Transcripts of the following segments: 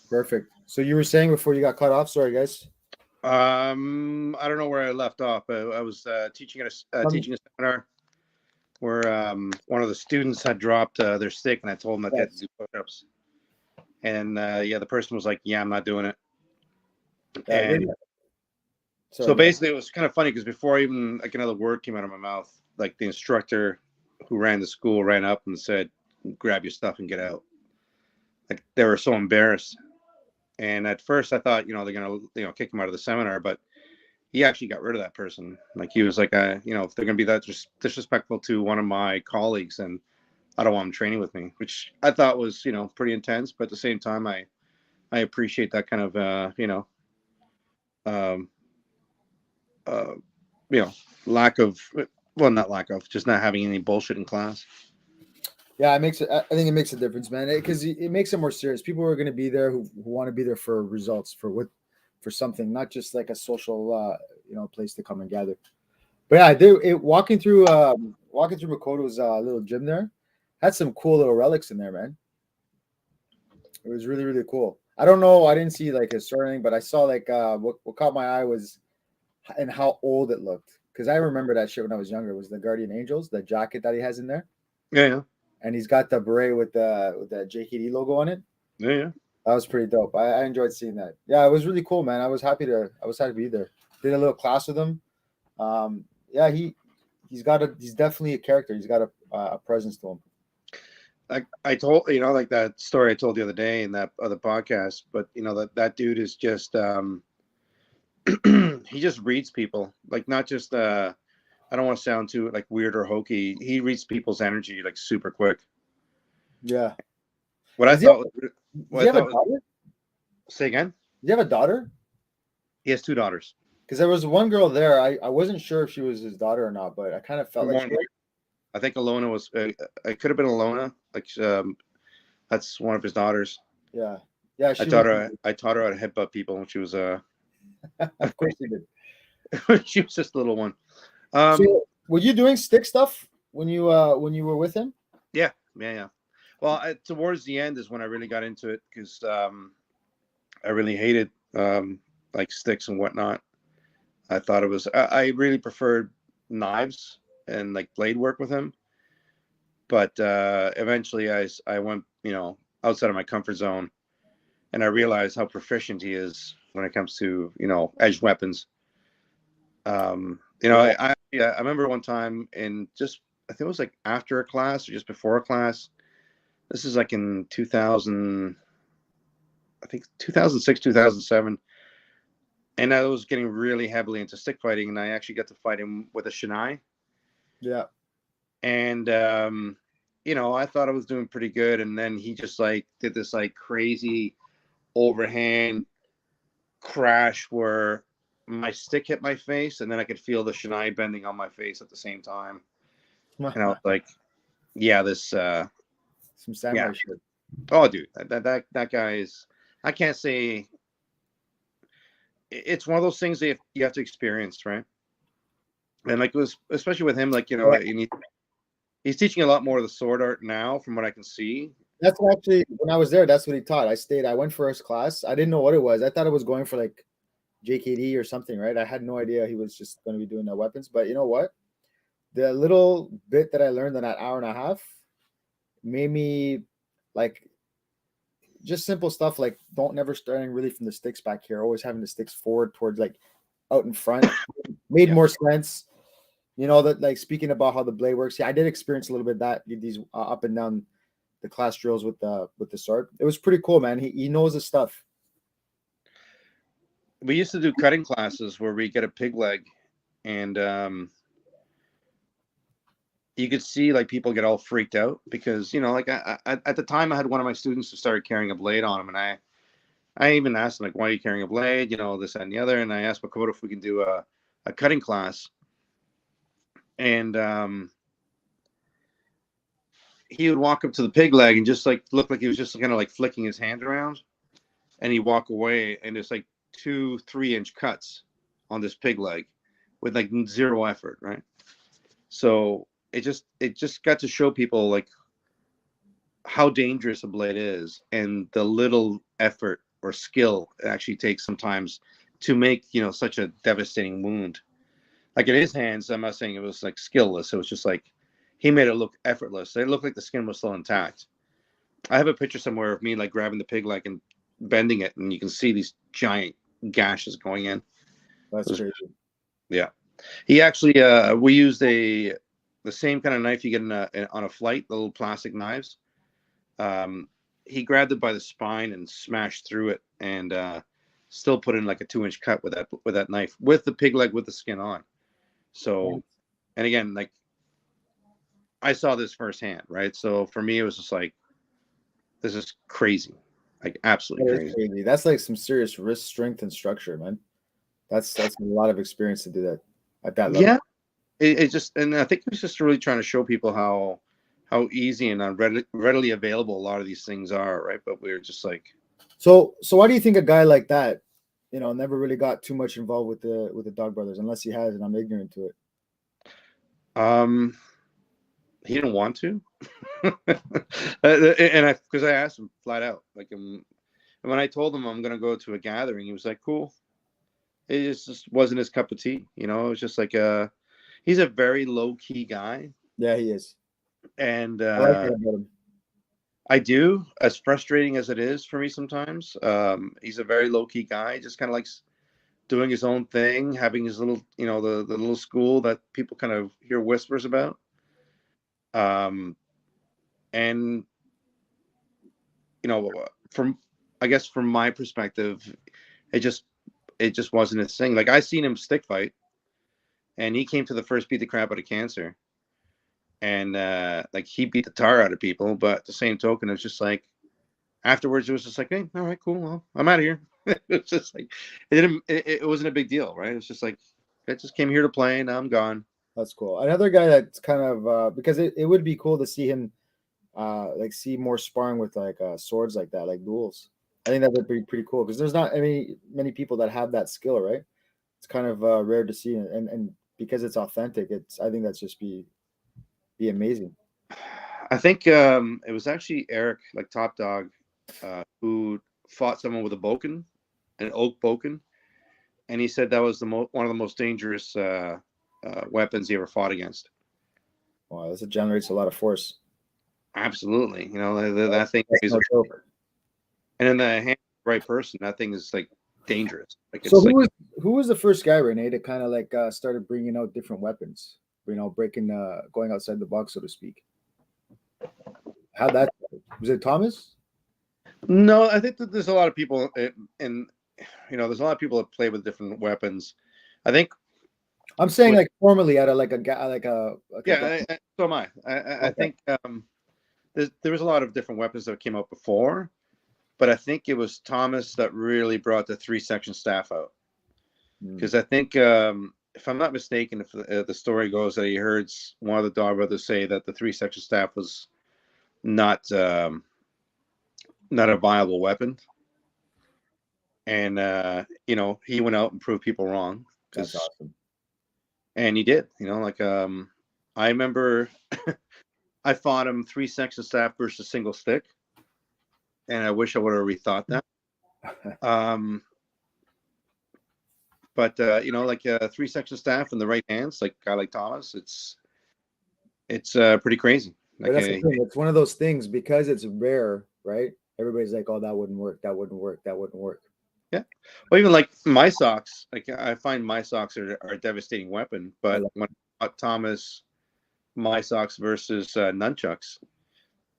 Perfect. So you were saying before you got cut off. Sorry, guys. I don't know where I left off, but I was Um, teaching a seminar where one of the students had dropped their stick, and I told him that they had to yes. do push-ups. And yeah, the person was like, "Yeah, I'm not doing it." Yeah. And Sorry. so Go ahead. basically, it was kind of funny because before even like another word came out of my mouth, like the instructor who ran the school ran up and said, "Grab your stuff and get out." Like they were so embarrassed. And at first, I thought, they're gonna, kick him out of the seminar, but he actually got rid of that person. Like he was like, if they're gonna be that disrespectful to one of my colleagues, then I don't want them training with me, which I thought was, pretty intense. But at the same time, I appreciate that kind of, um, uh, you know, lack of, well, not lack of, just not having any bullshit in class. Yeah, it makes it. I think it makes a difference, man, because it makes it more serious. People are going to be there who want to be there for results, for something, not just like a social, place to come and gather. But yeah, walking through Makoto's little gym there, had some cool little relics in there, man. It was really really cool. I don't know. I didn't see like his surname, but I saw like what caught my eye was and how old it looked. Because I remember that shit when I was younger. It was the Guardian Angels, the jacket that he has in there, Yeah, yeah, and he's got the beret with the JKD logo on it. yeah, yeah. That was pretty dope. I enjoyed seeing that. Yeah, it was really cool, man. I was happy to be there. Did a little class with him. Yeah, he's definitely a character. He's got a presence to him. Like I told, like that story I told the other day in that other podcast. But that dude is just, he just reads people, like not just. I don't want to sound too like weird or hokey. He reads people's energy like super quick. Yeah. What I Does he have thought was, does what he I have a thought was, daughter? say again. Does he have a daughter? He has two daughters. Because there was one girl there. I wasn't sure if she was his daughter or not, but I kind of felt like she One, was. I think Alona was. It could have been Alona. Like that's one of his daughters. Yeah. Yeah, she was. I taught her how to headbutt people when she was Of course he did. she was just a little one. Um, So were you doing stick stuff when you were with him? yeah, yeah, yeah. Well, towards the end is when I really got into it because I really hated like sticks and whatnot. I thought it was. I really preferred knives and like blade work with him. But eventually, I went outside of my comfort zone, and I realized how proficient he is when it comes to edged weapons. Yeah. Yeah, I remember one time in just I think it was like after a class or just before a class. This is like in 2000, I think 2006, 2007, and I was getting really heavily into stick fighting, and I actually got to fight him with a shinai, Yeah. and I thought I was doing pretty good, and then he just like did this like crazy overhand crash where my stick hit my face, and then I could feel the shinai bending on my face at the same time, and I was like, "Yeah, this, Some yeah, samurai shit. oh, dude, that guy is. I can't say it's one of those things that you have to experience, right? And like it was especially with him, like he's teaching a lot more of the sword art now, from what I can see. That's what actually when I was there, that's what he taught. I stayed. I went first class. I didn't know what it was. I thought it was going for like JKD or something, right? I had no idea he was just going to be doing the weapons. But you know what? The little bit that I learned in that hour and a half made me like just simple stuff like don't never starting really from the sticks back here, always having the sticks forward towards like out in front made Yeah, more sense. That like speaking about how the blade works. Yeah, I did experience a little bit of that these up and down the class drills with the sword. It was pretty cool, man. He knows his stuff. we used to do cutting classes where we get a pig leg, and you could see like people get all freaked out because like at the time I had one of my students who started carrying a blade on him, and I even asked him like, why are you carrying a blade, this that, and the other, and I asked Makoto if we can do a cutting class, and he would walk up to the pig leg and just like look like he was just kind of like flicking his hand around, and he'd walk away, and it's like 2-3 inch cuts on this pig leg with like zero effort, right? So it just got to show people like how dangerous a blade is and the little effort or skill it actually takes sometimes to make such a devastating wound. Like in his hands, I'm not saying it was like skillless. It was just like he made it look effortless. It looked like the skin was still intact. I have a picture somewhere of me like grabbing the pig leg and bending it, and you can see these giant gashes going in. That's Was, crazy. yeah, he actually we used the same kind of knife you get on a flight, the little plastic knives. He grabbed it by the spine and smashed through it, and still put in like a 2-inch cut with that knife with the pig leg with the skin on. So, and again, like I saw this firsthand, right? So for me, it was just like, this is crazy, like absolutely crazy. That's like some serious wrist strength and structure, man. That's a lot of experience to do that at that level. Yeah, it just, and I think it was just really trying to show people how easy and readily available a lot of these things are, right? But we were just like, so why do you think a guy like that, never really got too much involved with the Dog Brothers, unless he has, and I'm ignorant to it? He didn't want to, and because I asked him flat out, like, and when I told him I'm gonna go to a gathering, he was like, "Cool." It just wasn't his cup of tea, It was just like he's a very low key guy. Yeah, he is. And I like that about him. I do, as frustrating as it is for me sometimes. He's a very low key guy, just kind of likes doing his own thing, having his little, the little school that people kind of hear whispers about. And from I guess from my perspective, it just wasn't his thing. Like I seen him stick fight, and he came to the first beat the crap out of cancer, and like he beat the tar out of people. But the same token, it's just like afterwards, it was just like, hey, all right, cool, well, I'm out of here. It's just like it wasn't a big deal, right? It's just like I just came here to play, and now I'm gone. That's cool. Another guy that's kind of because it would be cool to see him like see more sparring with like swords like that, like duels. I think that would be pretty cool because there's not many people that have that skill, right? It's kind of rare to see, and because it's authentic, I think that's just be amazing. I think it was actually Eric, like Top Dog, who fought someone with a boken, an oak boken, and he said that was one of the most dangerous weapons he ever fought against. Wow, this generates a lot of force. Absolutely, that thing is, and in the hand of the right person, that thing is like dangerous. Like so who was the first guy, Renee, to kind of like started bringing out different weapons? Breaking, going outside the box, so to speak. How that was it? Thomas? No, I think that there's a lot of people, and there's a lot of people that play with different weapons. I think I'm saying like formally at yeah. So am I. I think there was a lot of different weapons that came out before, but I think it was Thomas that really brought the 3-section staff out. Because I think, if I'm not mistaken, if the story goes that he heard one of the Dog Brothers say that the 3-section staff was not a viable weapon, and he went out and proved people wrong. That's awesome. And he did. I remember I fought him 3-section staff versus single stick, and I wish I would have rethought that. But like 3-section staff in the right hands, like a guy like Thomas, it's pretty crazy. Like, that's the thing. It's one of those things because it's rare, right? Everybody's like, "Oh, that wouldn't work. That wouldn't work. That wouldn't work." Yeah. Well, even like my socks, like I find my socks are a devastating weapon. But when I fought Thomas, my socks versus nunchucks,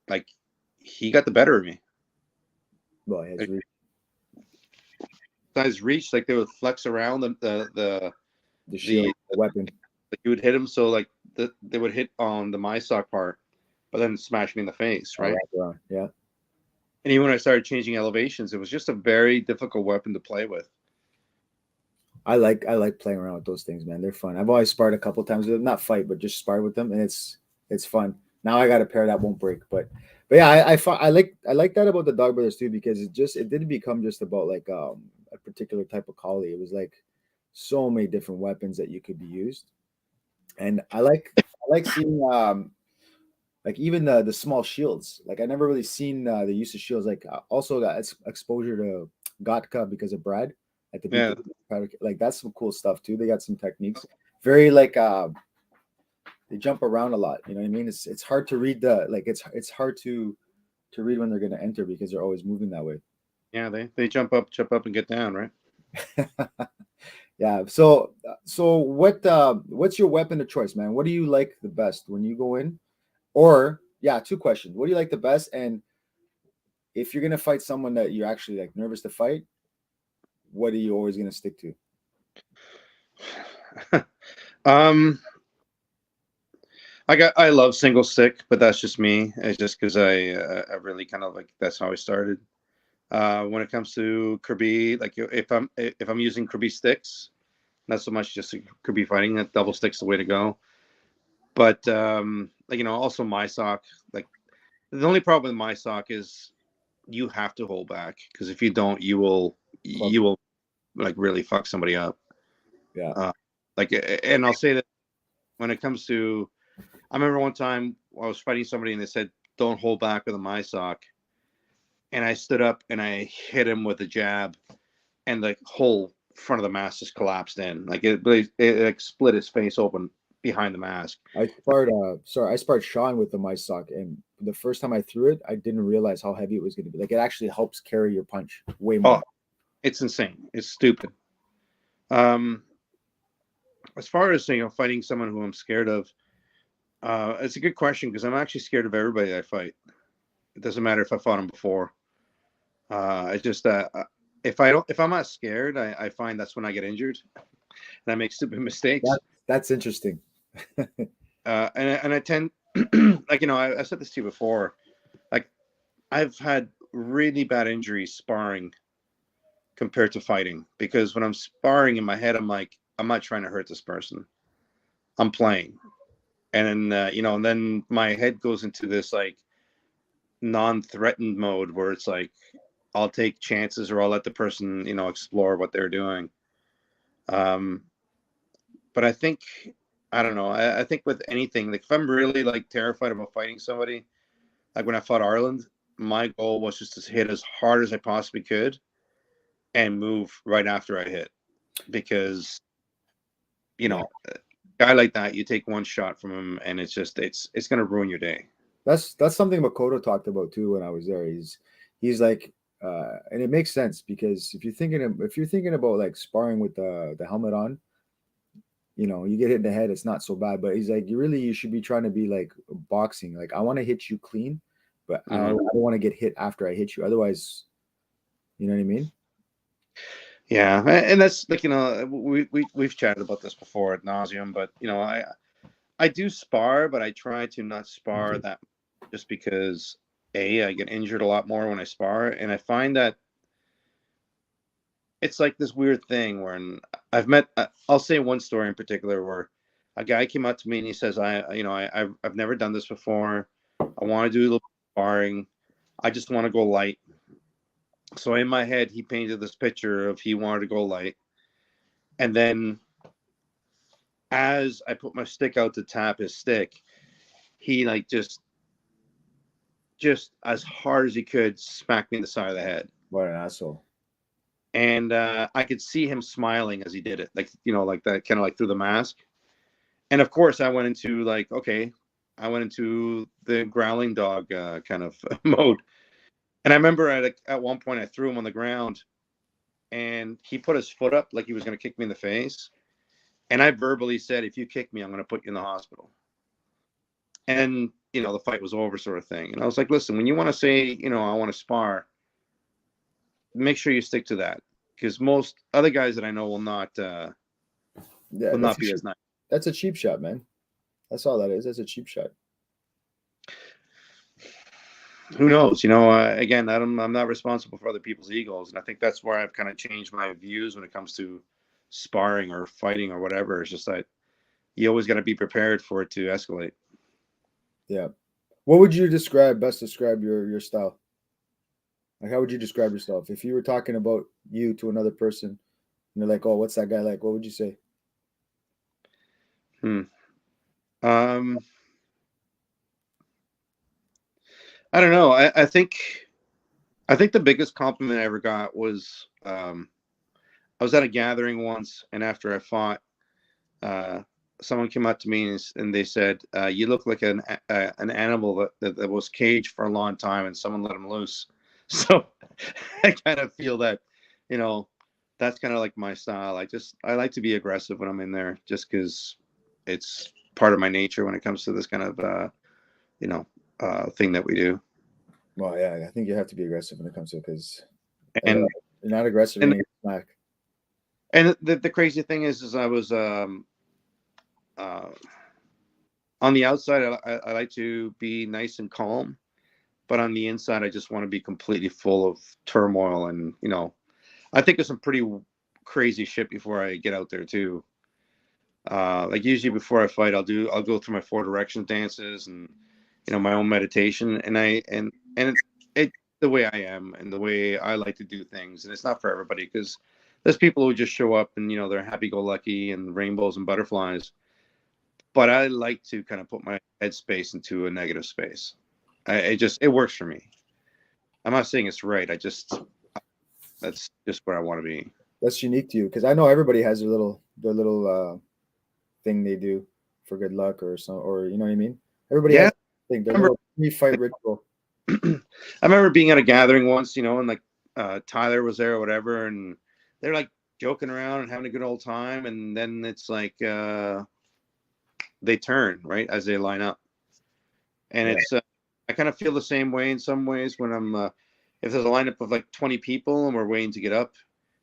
like he got the better of me. Well, his reach, like they would flex around the shield, the weapon. Like you would hit him, so like they would hit on the my sock part, but then smash me in the face, right? Yeah. And even when I started changing elevations, it was just a very difficult weapon to play with. I like playing around with those things, man. They're fun. I've always sparred a couple times, not fight, but just spar with them, and it's fun. Now I got a pair that won't break, but yeah, I like that about the Dog Brothers too, because it didn't become just about like a particular type of collie. It was like so many different weapons that you could be used, and I like seeing like even the small shields. Like I never really seen the use of shields. Like also got exposure to Gatka because of Brad at the Yeah, beat. Like that's some cool stuff too. They got some techniques. Very like they jump around a lot. You know what I mean? It's hard to read the like it's hard to read when they're gonna enter because they're always moving that way. yeah. They jump up and get down, right? Yeah. So what's your weapon of choice, man? What do you like the best when you go in? Or yeah, two questions. What do you like the best? And if you're gonna fight someone that you're actually like nervous to fight, what are you always gonna stick to? um, I love single stick, but that's just me. It's just because I really kind of like that's how I started. When it comes to Kirby, like if I'm using Kirby sticks, not so much just Kirby fighting. That double stick's the way to go. But like also my sock. Like the only problem with my sock is you have to hold back because if you don't, Club. you will like really fuck somebody up. Yeah. Uh, like, and I'll say that when it comes to, I remember one time I was fighting somebody and they said, "Don't hold back with a my sock," and I stood up and I hit him with a jab, and the whole front of the mask just collapsed in, like it like split his face open behind the mask. I sparred Sean with the mice sock, and the first time I threw it, I didn't realize how heavy it was gonna be. Like it actually helps carry your punch way Oh, more. it's insane. It's stupid. Um, as far as fighting someone who I'm scared of, it's a good question because I'm actually scared of everybody I fight. It doesn't matter if I fought them before. I just if I'm not scared, I find that's when I get injured and I make stupid mistakes. That's interesting. And I tend like I said this to you before. Like I've had really bad injuries sparring compared to fighting because when I'm sparring in my head, I'm like I'm not trying to hurt this person. I'm playing, and then and then my head goes into this like non-threatened mode where it's like I'll take chances or I'll let the person explore what they're doing. Um, but I don't know. I think with anything, like if I'm really like terrified about fighting somebody, like when I fought Ireland, my goal was just to hit as hard as I possibly could and move right after I hit because you Yeah. know a guy like that, you take one shot from him and it's gonna ruin your day. That's something Makoto talked about too when I was there. He's like and it makes sense because if you're thinking about like sparring with the helmet on, you get hit in the head, it's not so bad. But he's like, you should be trying to be like boxing. Like I want to hit you clean, but I Hmm. don't want to get hit after I hit you. Otherwise, you know what I mean? Yeah, and that's like we've chatted about this before at nauseum, but I do spar, but I try to not spar that just because I get injured a lot more when I spar, and I find that it's like this weird thing where I've met. I'll say one story in particular where a guy came up to me and he says, I've never done this before. I want to do a little sparring. I just want to go light." So in my head, he painted this picture of he wanted to go light, and then as I put my stick out to tap his stick, he like just as hard as he could smacked me in the side of the head. What an asshole. And I could see him smiling as he did it, like like that, kind of like through the mask. And of course, I went into like, okay, I went into the growling dog kind of mode. And I remember at one point I threw him on the ground, and he put his foot up like he was going to kick me in the face. And I verbally said, "If you kick me, I'm going to put you in the hospital." And the fight was over, sort of thing. And I was like, "Listen, when you want to say, I want to spar, make sure you stick to that, because most other guys that I know Yeah, will not be as nice." that's a cheap shot, man. That's all that is. That's a cheap shot. Who knows? Again, I'm not responsible for other people's egos, and I think that's where I've kind of changed my views when it comes to sparring or fighting or whatever. It's just that you always got to be prepared for it to escalate. Yeah. What would you describe your style? Like how would you describe yourself? If you were talking about you to another person and they're like, "Oh, what's that guy like?" What would you say? Hmm. Um, I don't know. I think I think the biggest compliment I ever got was I was at a gathering once, and after I fought, uh, someone came up to me and they said, "You look like an animal that was caged for a long time, and someone let him loose." So I kind of feel that, you know, that's kind of like my style. I like to be aggressive when I'm in there, just because it's part of my nature when it comes to this kind of you know thing that we do. Well, yeah, I think you have to be aggressive when it comes to it because And you're not aggressive, you're and gonna get smacked. and the crazy thing is I was uh, on the outside, I like to be nice and calm, but on the inside, I just want to be completely full of turmoil. And, I think of some pretty crazy shit before I get out there too. Like usually before I fight, I'll go through my four directions dances and, my own meditation. And it's the way I am and the way I like to do things. And it's not for everybody because there's people who just show up and, they're happy go lucky and rainbows and butterflies. But I like to kind of put my headspace into a negative space. It works for me. I'm not saying it's right. That's just where I want to be. That's unique to you because I know everybody has their little thing they do for good luck or some, or you know what I mean. Everybody Yeah, has their I remember. little pre-fight ritual. I remember being at a gathering once, and like Tyler was there or whatever, and they're like joking around and having a good old time, and then it's like they turn right as they line up, and Yeah, it's I kind of feel the same way in some ways when I'm if there's a lineup of like 20 people and we're waiting to get up,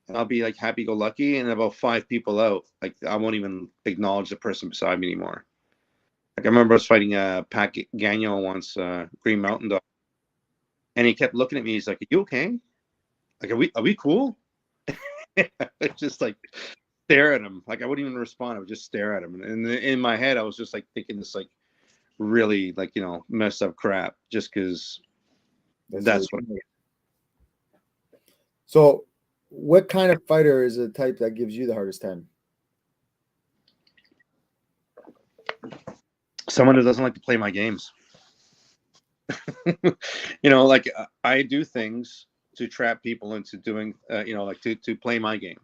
and I'll be like happy go lucky, and about 5 people out, like I won't even acknowledge the person beside me anymore. Like I remember I was fighting Pat Gagnon once, Green Mountain Dog, and he kept looking at me. He's like, "Are you okay? Like, are we cool?" I just like stare at him. Like I wouldn't even respond. I would just stare at him. And in my head, I was just like thinking this like really like messed up crap. Just because that's really that's what. cool. So, what kind of fighter is the type that gives you the hardest time? Someone who doesn't like to play my games. Like I do things to trap people into doing, like to play my game,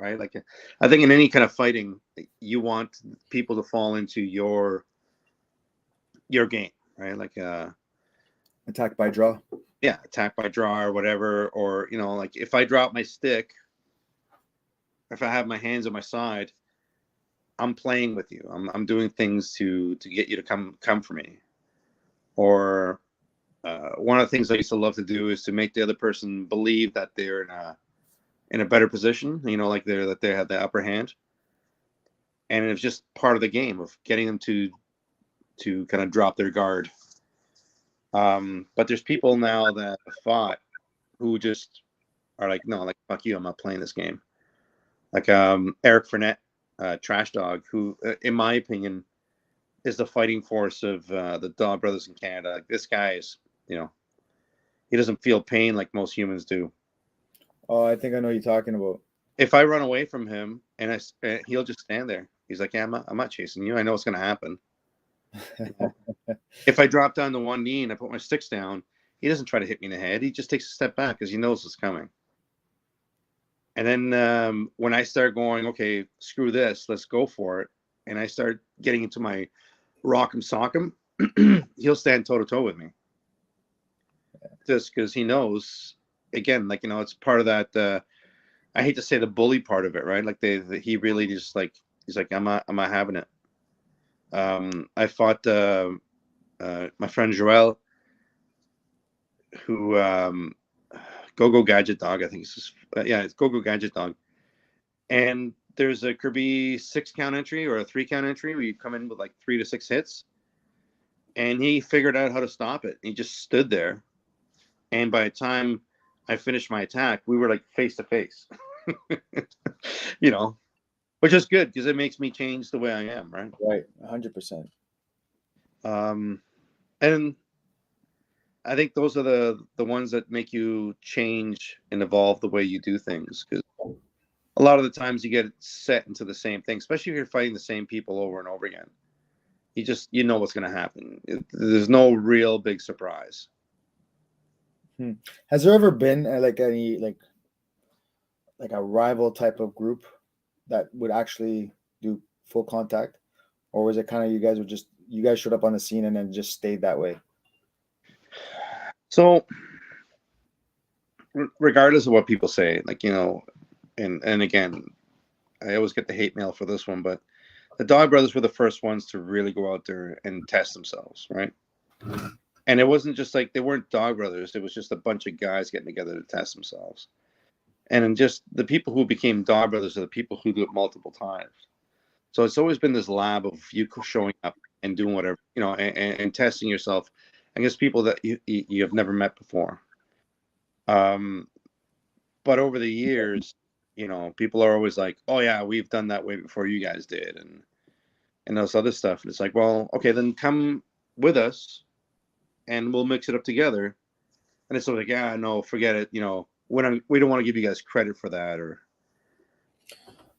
right? Like I think in any kind of fighting, you want people to fall into your game, right? Like Attack by draw. yeah, attack by draw or whatever, or like if I drop my stick, if I have my hands on my side, I'm playing with you. I'm doing things to get you to come for me. Or one of the things I used to love to do is to make the other person believe that they're in a better position. Like they have the upper hand, and it's just part of the game of getting them to kind of drop their guard. But there's people now that have fought who just are like, no, like fuck you, I'm not playing this game. Like Eric Fournette, Trash Dog, who, in my opinion, is the fighting force of the Dog Brothers in Canada. Like this guy is, he doesn't feel pain like most humans do. Oh, I think I know what you're talking about. If I run away from him he'll just stand there. He's like, yeah, I'm not chasing you. I know what's going to happen. If I drop down to one knee and I put my sticks down, he doesn't try to hit me in the head. He just takes a step back because he knows it's coming. And then when I start going, okay, screw this, let's go for it, and I start getting into my rock'em sock'em, he'll stand toe to toe with me, just because he knows. Again, like it's part of that. I hate to say the bully part of it, right? Like he really just like he's like I'm not having it. I fought my friend Joel, who Go Gadget Dog, I think it's just, yeah, it's Go Gadget Dog. And there's a Kirby 6 count entry or a 3 count entry where you come in with like 3 to 6 hits. And he figured out how to stop it. He just stood there. And by the time I finished my attack, we were like face to face, you know, which is good because it makes me change the way I am, right? Right, 100%. And I think those are the ones that make you change and evolve the way you do things. Because a lot of the times you get set into the same thing, especially if you're fighting the same people over and over again. You know what's going to happen. There's no real big surprise. Hmm. Has there ever been like any like a rival type of group that would actually do full contact, or was it kind of you guys showed up on the scene and then just stayed that way? So regardless of what people say, like and again, I always get the hate mail for this one, but the Dog Brothers were the first ones to really go out there and test themselves, right? And it wasn't just like they weren't Dog Brothers; it was just a bunch of guys getting together to test themselves. And then just the people who became Dog Brothers are the people who do it multiple times. So it's always been this lab of you showing up and doing whatever, and testing yourself against people that you have never met before. Um, but over the years, people are always like, "Oh yeah, we've done that way before you guys did," and those other stuff. And it's like, well, okay, then come with us, and we'll mix it up together. And it's sort of like, yeah, no, forget it. We don't want to give you guys credit for that, or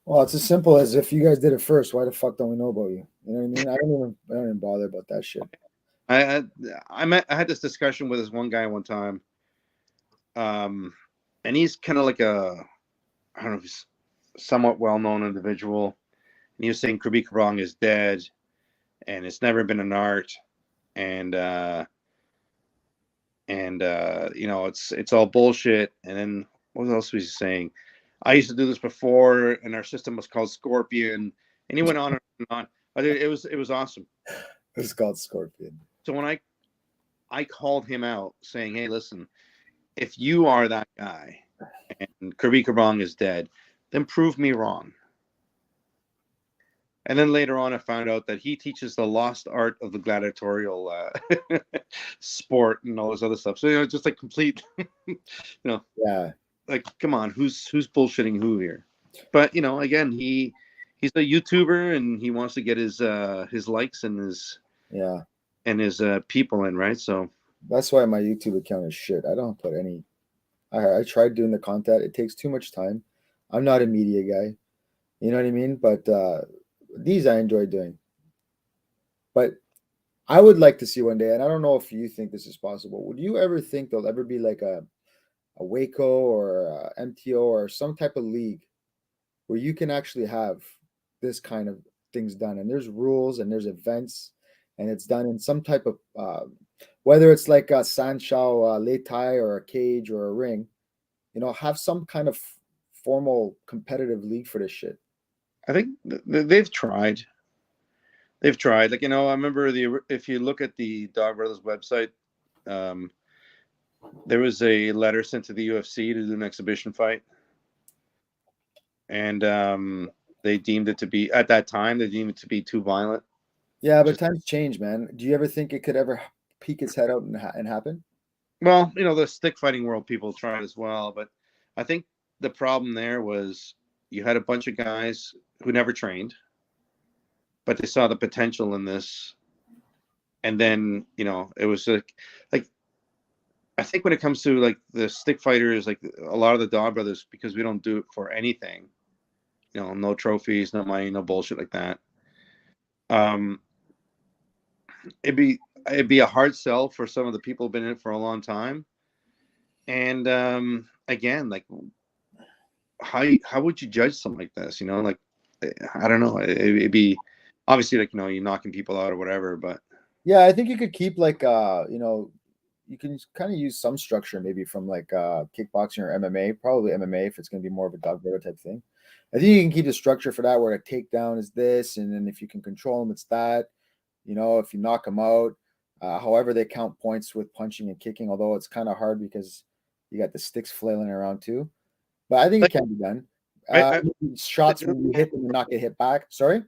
Well, it's as simple as if you guys did it first, why the fuck don't we know about you? You know what I mean? I don't even bother about that shit. I I, I had this discussion with this one guy one time, um, and he's kind of like I don't know if he's somewhat well known individual. And he was saying Krabi Kabrong is dead, and it's never been an art, and it's all bullshit. And then what else was he saying? I used to do this before, and our system was called Scorpion. And he went on and on. But it was awesome. It's called Scorpion. So when I called him out saying, "Hey, listen, if you are that guy and Kirby Kabong is dead, then prove me wrong." And then later on, I found out that he teaches the lost art of the gladiatorial sport and all this other stuff. So just like complete, Yeah. like come on, who's bullshitting who here? But again, he's a YouTuber and he wants to get his likes and Yeah. his people in, right? So That's why my YouTube account is shit. I don't put any. I tried doing the content. It takes too much time. I'm not a media guy. You know what I mean? But these I enjoy doing. But I would like to see one day, and I don't know if you think this is possible. Would you ever think there'll ever be like a Waco or a MTO or some type of league where you can actually have this kind of things done? And there's rules and there's events, and it's done in some type of whether it's like a Sanshao Lei Tai or a cage or a ring, have some kind of formal competitive league for this shit. I think they've tried. They've tried. Like I remember if you look at the Dog Brothers website, um, there was a letter sent to the UFC to do an exhibition fight, and they deemed it to be at that time they deemed it to be too violent. Yeah, but Just times change, man. Do you ever think it could ever peek its head out and happen? well, the stick fighting world people tried as well, but I think the problem there was you had a bunch of guys who never trained, but they saw the potential in this, and then it was like I think when it comes to like the stick fighters, like a lot of the Dog Brothers, because we don't do it for anything, no trophies, no money, no bullshit like that. Um, it'd be a hard sell for some of the people who've been in it for a long time. And again, like how would you judge something like this? Like I don't know. It'd be obviously like you're knocking people out or whatever, but Yeah, I think you could keep like you can kind of use some structure maybe from like kickboxing or MMA, probably MMA if it's going to be more of a dog brother type thing. I think you can keep the structure for that where a takedown is this, and then if you can control them, it's that. If you knock them out, however they count points with punching and kicking, although it's kind of hard because you got the sticks flailing around too. But I think it like can be done. I, I they Shots do, when you hit them and not get hit back. Sorry.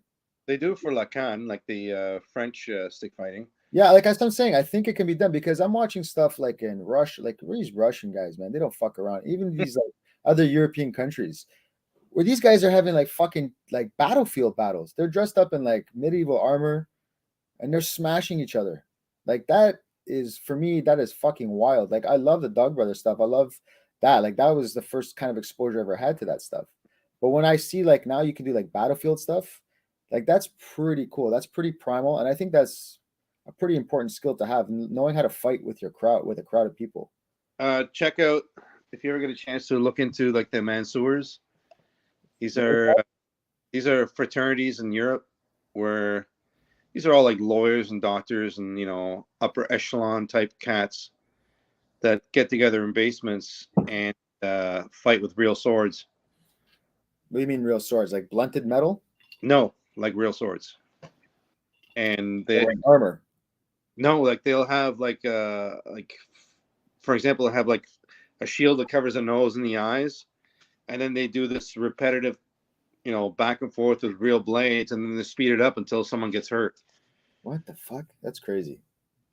they do it for Lacan, like the French stick fighting. Yeah, like I'm saying, I think it can be done because I'm watching stuff like in Russia, like these Russian guys, man, they don't fuck around. Even these like other European countries where these guys are having like fucking like battlefield battles. They're dressed up in like medieval armor and they're smashing each other. Like that is for me, that is fucking wild. Like I love the Dog Brother stuff. I love that. Like that was the first kind of exposure I ever had to that stuff. But when I see like now you can do like battlefield stuff, like that's pretty cool. That's pretty primal. And I think that's a pretty important skill to have, knowing how to fight with your crowd, with a crowd of people. Check out if you ever get a chance to look into like the Mansours. These are fraternities in Europe where these are all like lawyers and doctors and upper echelon type cats that get together in basements and fight with real swords. What do you mean real swords? Like blunted metal? No, like real swords. And they Like armor. no, like they'll have like for example, have like a shield that covers the nose and the eyes, and then they do this repetitive, back and forth with real blades, and then they speed it up until someone gets hurt. What the fuck? That's crazy.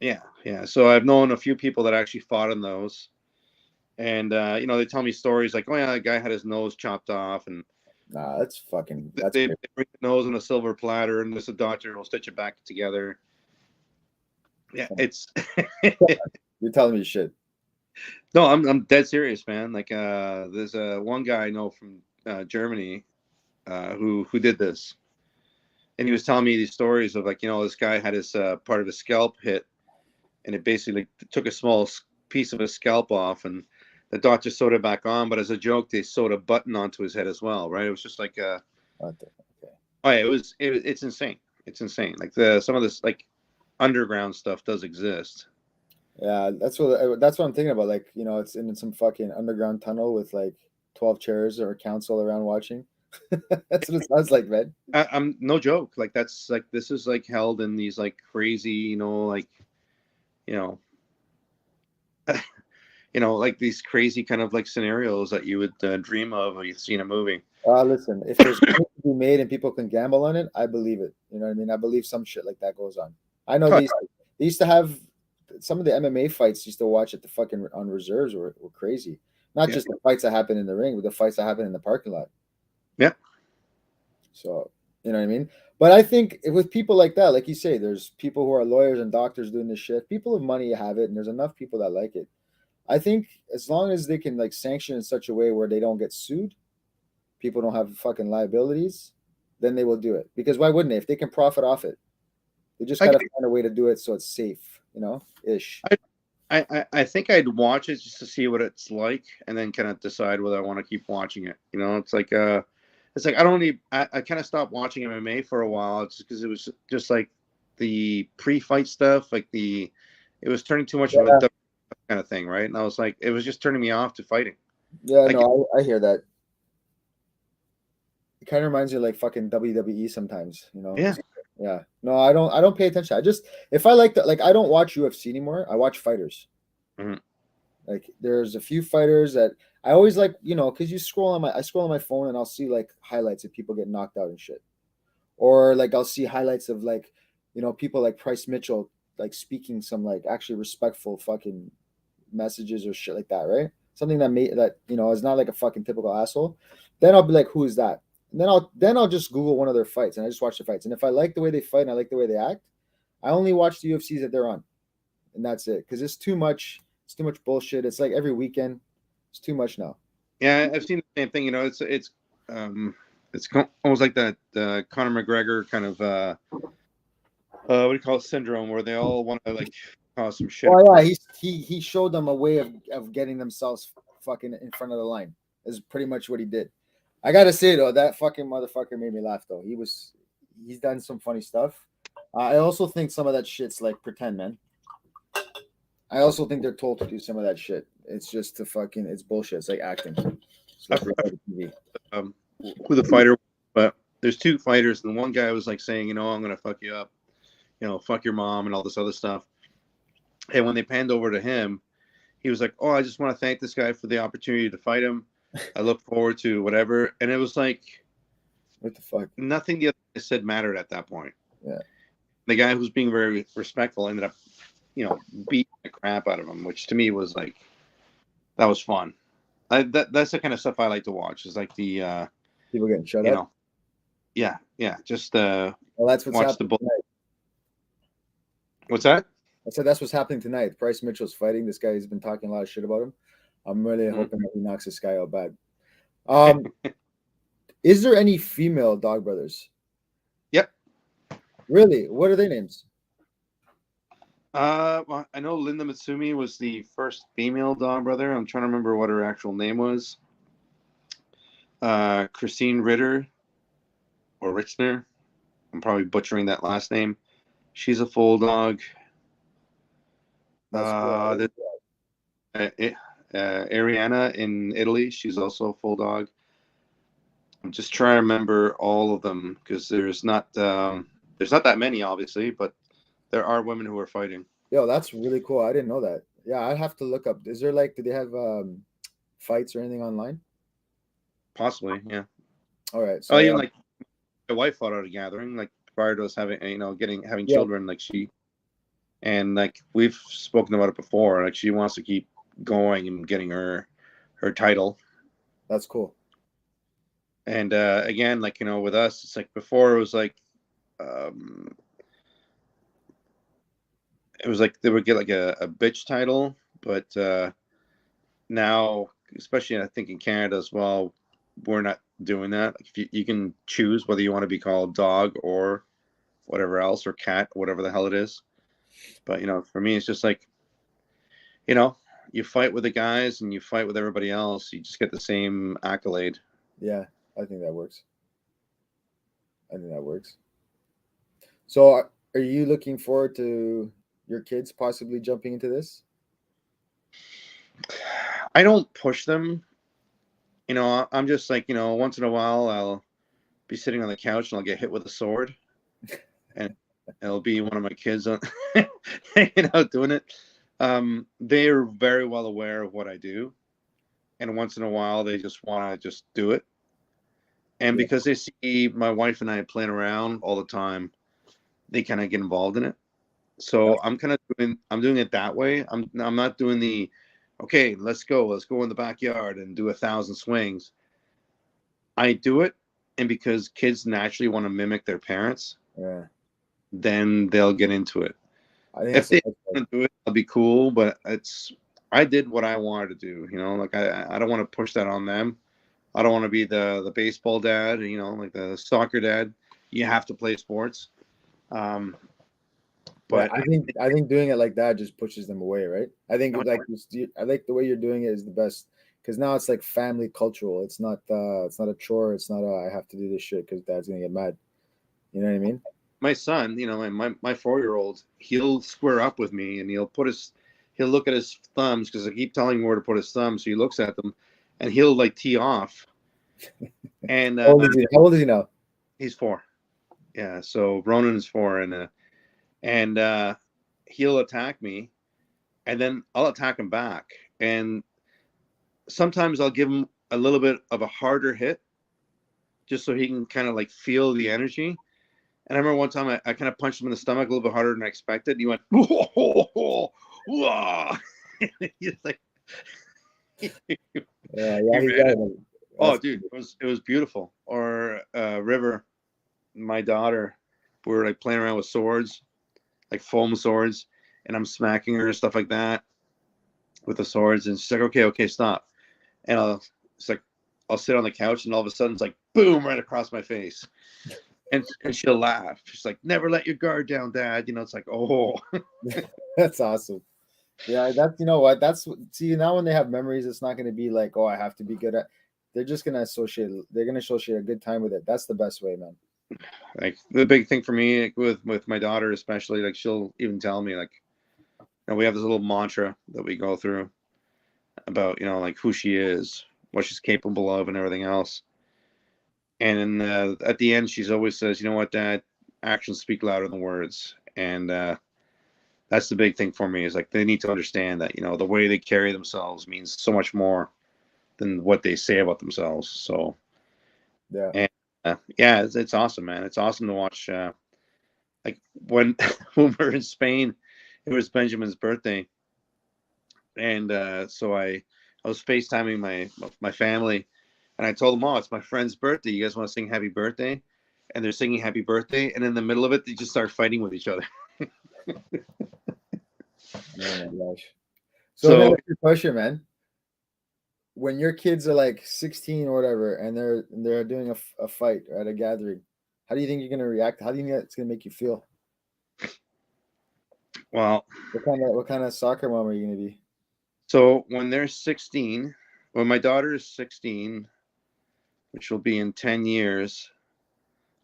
Yeah, yeah. So I've known a few people that actually fought in those, and they tell me stories like, oh yeah, that guy had his nose chopped off, and Nah, that's fucking. That's they crazy. bring the nose on a silver platter, and this a doctor will stitch it back together. Yeah, it's. You're telling me shit. No, I'm dead serious, man. Like, there's one guy I know from Germany who did this, and he was telling me these stories of like, this guy had his part of his scalp hit, and it basically took a small piece of his scalp off, and the doctor sewed it back on. But as a joke, they sewed a button onto his head as well, right? It was just like, Okay. oh yeah, it's insane. It's insane. Like some of this like underground stuff does exist. Yeah, that's what I'm thinking about. Like, it's in some fucking underground tunnel with like 12 chairs or a council around watching. That's what it sounds like, man. I'm no joke. Like that's like this is like held in these like crazy, like like these crazy kind of like scenarios that you would dream of or you've seen a movie. Listen, if there's money to be made and people can gamble on it, I believe it. You know what I mean? I believe some shit like that goes on. I know they used to have some of the MMA fights used to watch at the fucking on reserves were crazy. Not just the fights that happen in the ring, but the fights that happen in the parking lot. Yeah. So, you know what I mean? But I think with people like that, like you say, there's people who are lawyers and doctors doing this shit. People of money have it, and there's enough people that like it. I think as long as they can like sanction in such a way where they don't get sued, people don't have fucking liabilities, then they will do it. Because why wouldn't they? If they can profit off it, they just gotta find a way to do it so it's safe, ish. I think I'd watch it just to see what it's like, and then kind of decide whether I want to keep watching it. It's like I don't need. I kind of stopped watching MMA for a while just because it was just like the pre-fight stuff, like it was turning too much of a kind of thing, right? And I was like, it was just turning me off to fighting. Yeah, like, no, I hear that. It kind of reminds you of like fucking WWE sometimes, Yeah. Yeah. No, I don't pay attention. I just if I like that, like I don't watch UFC anymore. I watch fighters. Mm-hmm. Like there's a few fighters that I always like, because I scroll on my phone and I'll see like highlights of people getting knocked out and shit. Or like I'll see highlights of like, people like Price Mitchell like speaking some like actually respectful fucking messages or shit like that, right? Something that is not like a fucking typical asshole. Then I'll be like, who is that? And then I'll just Google one of their fights and I just watch the fights. And if I like the way they fight and I like the way they act, I only watch the UFCs that they're on, and that's it. Because it's too much. It's too much bullshit. It's like every weekend. It's too much now. Yeah, I've seen the same thing. It's almost like that Conor McGregor kind of what do you call it, syndrome, where they all want to like cause some shit. Oh yeah, he showed them a way of getting themselves fucking in front of the line. Is pretty much what he did. I gotta say though, that fucking motherfucker made me laugh though. He's done some funny stuff. I also think some of that shit's like pretend, man. I also think they're told to do some of that shit. It's just it's bullshit. It's like acting. It's like TV. Who the fighter? But there's two fighters, and one guy was like saying, I'm gonna fuck you up, fuck your mom and all this other stuff. And when they panned over to him, he was like, "Oh, I just want to thank this guy for the opportunity to fight him. I look forward to whatever." And it was like, what the fuck? Nothing the other guy said mattered at that point. Yeah. The guy who's being very respectful ended up, beating the crap out of him, which to me was like, that was fun. That's the kind of stuff I like to watch. Is like the people getting shut up. Yeah. Just well, that's what's happening tonight. What's that? I said that's what's happening tonight. Price Mitchell's fighting. This guy has been talking a lot of shit about him. I'm really hoping that he knocks this guy out bad. Is there any female Dog Brothers? Yep. Really? What are their names? Well, I know Linda Mitsumi was the first female Dawn brother. I'm trying to remember what her actual name was. Christine Ritter or Richner. I'm probably butchering that last name. She's a full dog. That's cool. I There's uh, Ariana in Italy. She's also a full dog. I'm just trying to remember all of them because there's not that many, obviously, but there are women who are fighting. Yo, that's really cool. I didn't know that. Yeah, I'd have to look up. Is there like, do they have fights or anything online? Possibly, yeah. All right. Oh, So even yeah, like my wife fought at a gathering, like prior to us having, having yeah, children. Like and like we've spoken about it before. Like she wants to keep going and getting her title. that's cool. And again, like with us, it's like before um, it was like they would get like a bitch title, but now, especially I think in Canada as well, we're not doing that. Like if you can choose whether you want to be called dog or whatever else or cat, whatever the hell it is. But for me, it's just like you know, you fight with the guys and you fight with everybody else. You just get the same accolade. Yeah, I think that works. I think that works. So are you looking forward to your kids possibly jumping into this? I don't push them. I'm just like once in a while I'll be sitting on the couch and I'll get hit with a sword, and it'll be one of my kids on, doing it. They are very well aware of what I do, and once in a while they just want to just do it. And Yeah, because they see my wife and I playing around all the time, they kind of get involved in it. So that's I'm doing it that way. I'm not doing the okay, let's go in the backyard and do 1,000 swings. I do it, and because kids naturally want to mimic their parents, yeah. then they'll get into it. I think If that's the they best part. want to do it, I'll be cool. But I did what I wanted to do. Like I don't want to push that on them. I don't want to be the baseball dad. Like the soccer dad. You have to play sports. Um, Yeah, but I think doing it like that just pushes them away, right? I think like I like the way you're doing it is the best because now it's like family cultural. It's not a chore. It's not a I have to do this shit because dad's gonna get mad. You know what I mean? my son, my 4-year-old, he'll square up with me and he'll look at his thumbs because I keep telling him where to put his thumbs. So he looks at them and he'll like tee off. And How old is he? How old is he now? he's 4. Yeah. So Ronan is 4 and he'll attack me and then I'll attack him back. And sometimes I'll give him a little bit of a harder hit just so he can kind of like feel the energy. And I remember one time I kind of punched him in the stomach a little bit harder than I expected. He went, whoa, whoa, whoa, whoa. He's like, he Yeah, he's got ran it. it. Oh, That's dude, it was beautiful. Or River, my daughter, we were like playing around with swords, like foam swords, and I'm smacking her and stuff like that with the swords. And she's like, okay, okay, stop. And it's like, I'll sit on the couch, and all of a sudden it's like, boom, right across my face. And she'll laugh. She's like, "Never let your guard down, Dad." It's like, oh, that's awesome. Yeah, that's you know what see now when they have memories, it's not gonna be like, oh, I have to be good at. They're just gonna associate. They're gonna associate a good time with it. That's the best way, man. like the big thing for me like, with my daughter, especially, like she'll even tell me like, we have this little mantra that we go through about like who she is, what she's capable of, and everything else. And at the end, she's always says, "You know what, Dad? Actions speak louder than words." And that's the big thing for me is like they need to understand that the way they carry themselves means so much more than what they say about themselves. So Yeah. and yeah, it's awesome, man. It's awesome to watch. Like when when we were in Spain, it was Benjamin's birthday, and so I was FaceTiming my family, and I told them, "Oh, it's my friend's birthday. You guys want to sing Happy Birthday?" And they're singing Happy Birthday, and in the middle of it, they just start fighting with each other. Oh my gosh. So let me So ask you a question, man. When your kids are like 16 or whatever, and they're doing a fight or at a gathering, how do you think you're gonna react? How do you think that's gonna make you feel? Well, What kind of soccer mom are you gonna be? so when they're 16, when my daughter is 16, which will be in 10 years,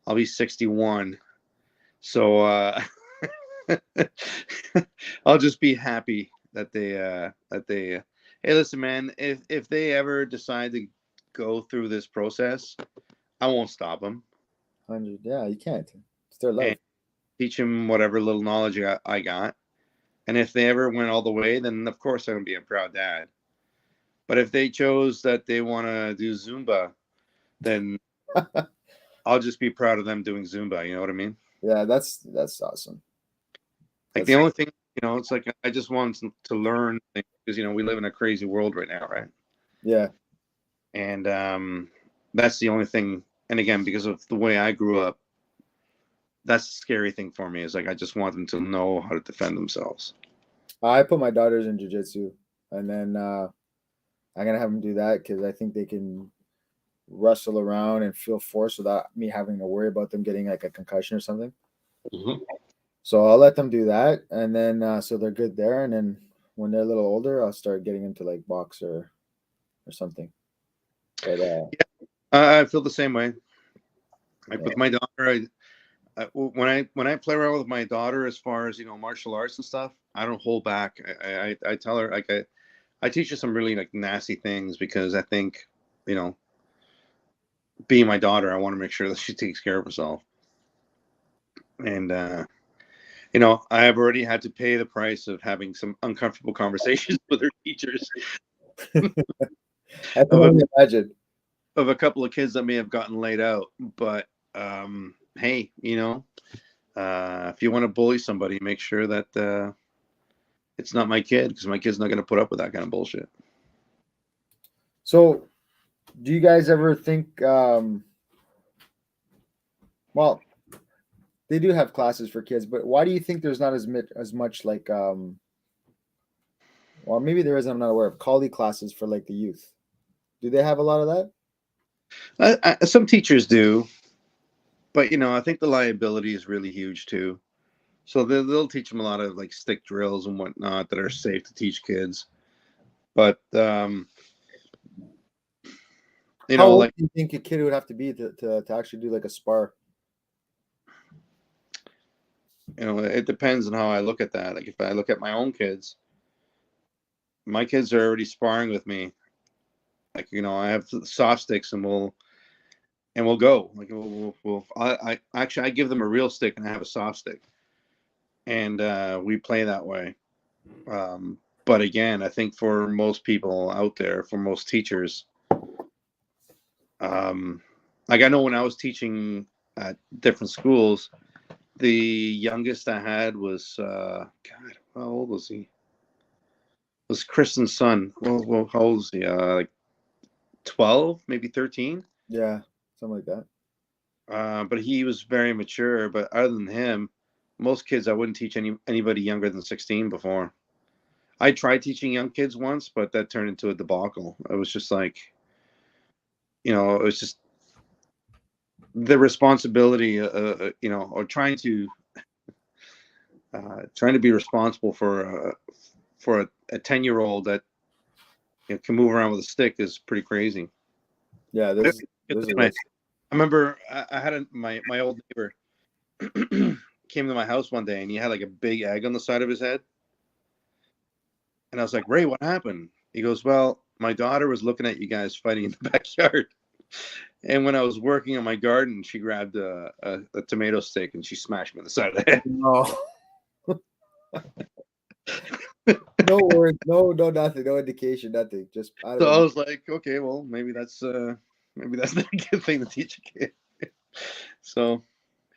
I'll be 61. So I'll just be happy that they hey, listen, man, if they ever decide to go through this process, I won't stop them 100. Yeah, you can't. It's their and life. teach them whatever little knowledge I got. And if they ever went all the way, then of course I'm gonna be a proud dad. But if they chose that they want to do Zumba, then I'll just be proud of them doing Zumba. You know what I mean? Yeah, that's awesome. Like the That's only thing, it's like I just want to learn things because we live in a crazy world right now, right? yeah. And that's the only thing. And again, because of the way I grew up, that's the scary thing for me. Is like I just want them to know how to defend themselves. I put my daughters in jujitsu, and then I'm gonna have them do that because I think they can wrestle around and feel force without me having to worry about them getting like a concussion or something. Mm-hmm. So I'll let them do that, and then so they're good there. And then when they're a little older, I'll start getting into like box or something. But I feel the same way. Like yeah, with my daughter, when I play around with my daughter, as far as martial arts and stuff, I don't hold back. I tell her like I teach her some really like nasty things because I think you know being my daughter, I want to make sure that she takes care of herself. And I have already had to pay the price of having some uncomfortable conversations with her teachers I can of a only imagine. of a couple of kids that may have gotten laid out. But hey, if you want to bully somebody, make sure that it's not my kid because my kid's not going to put up with that kind of bullshit. So, do you guys ever think? Well, they do have classes for kids, but why do you think there's not as much like Well, maybe there is. I'm not aware of Kali classes for like the youth. Do they have a lot of that? Some teachers do, but I think the liability is really huge too. So they'll teach them a lot of like stick drills and whatnot that are safe to teach kids. But How old like do you think a kid would have to be to actually do like a spar? it depends on how I look at that. Like if I look at my own kids, my kids are already sparring with me. Like I have soft sticks and we'll go. Like I actually I give them a real stick and I have a soft stick, and we play that way. But again, I think for most people out there, for most teachers, like I know when I was teaching at different schools, the youngest I had was God, how old was he? It was Kristen's son. Well, how old was he? Like 12, maybe 13. Yeah, something like that. But he was very mature. But other than him, most kids I wouldn't teach anybody younger than 16 before. I tried teaching young kids once, but that turned into a debacle. It was just like, it was just the responsibility, or trying to be responsible for a 10-year-old that can move around with a stick is pretty crazy. Yeah, there's a I risk. remember I had my old neighbor came to my house one day and he had like a big egg on the side of his head. And I was like, Ray, what happened? He goes, well, my daughter was looking at you guys fighting in the backyard. And when I was working on my garden, she grabbed a tomato stick and she smashed me in the side of the head. No, no words, no nothing, no indication, nothing. Just out of So I the was like, okay, well, maybe that's not a good thing to teach a kid. So he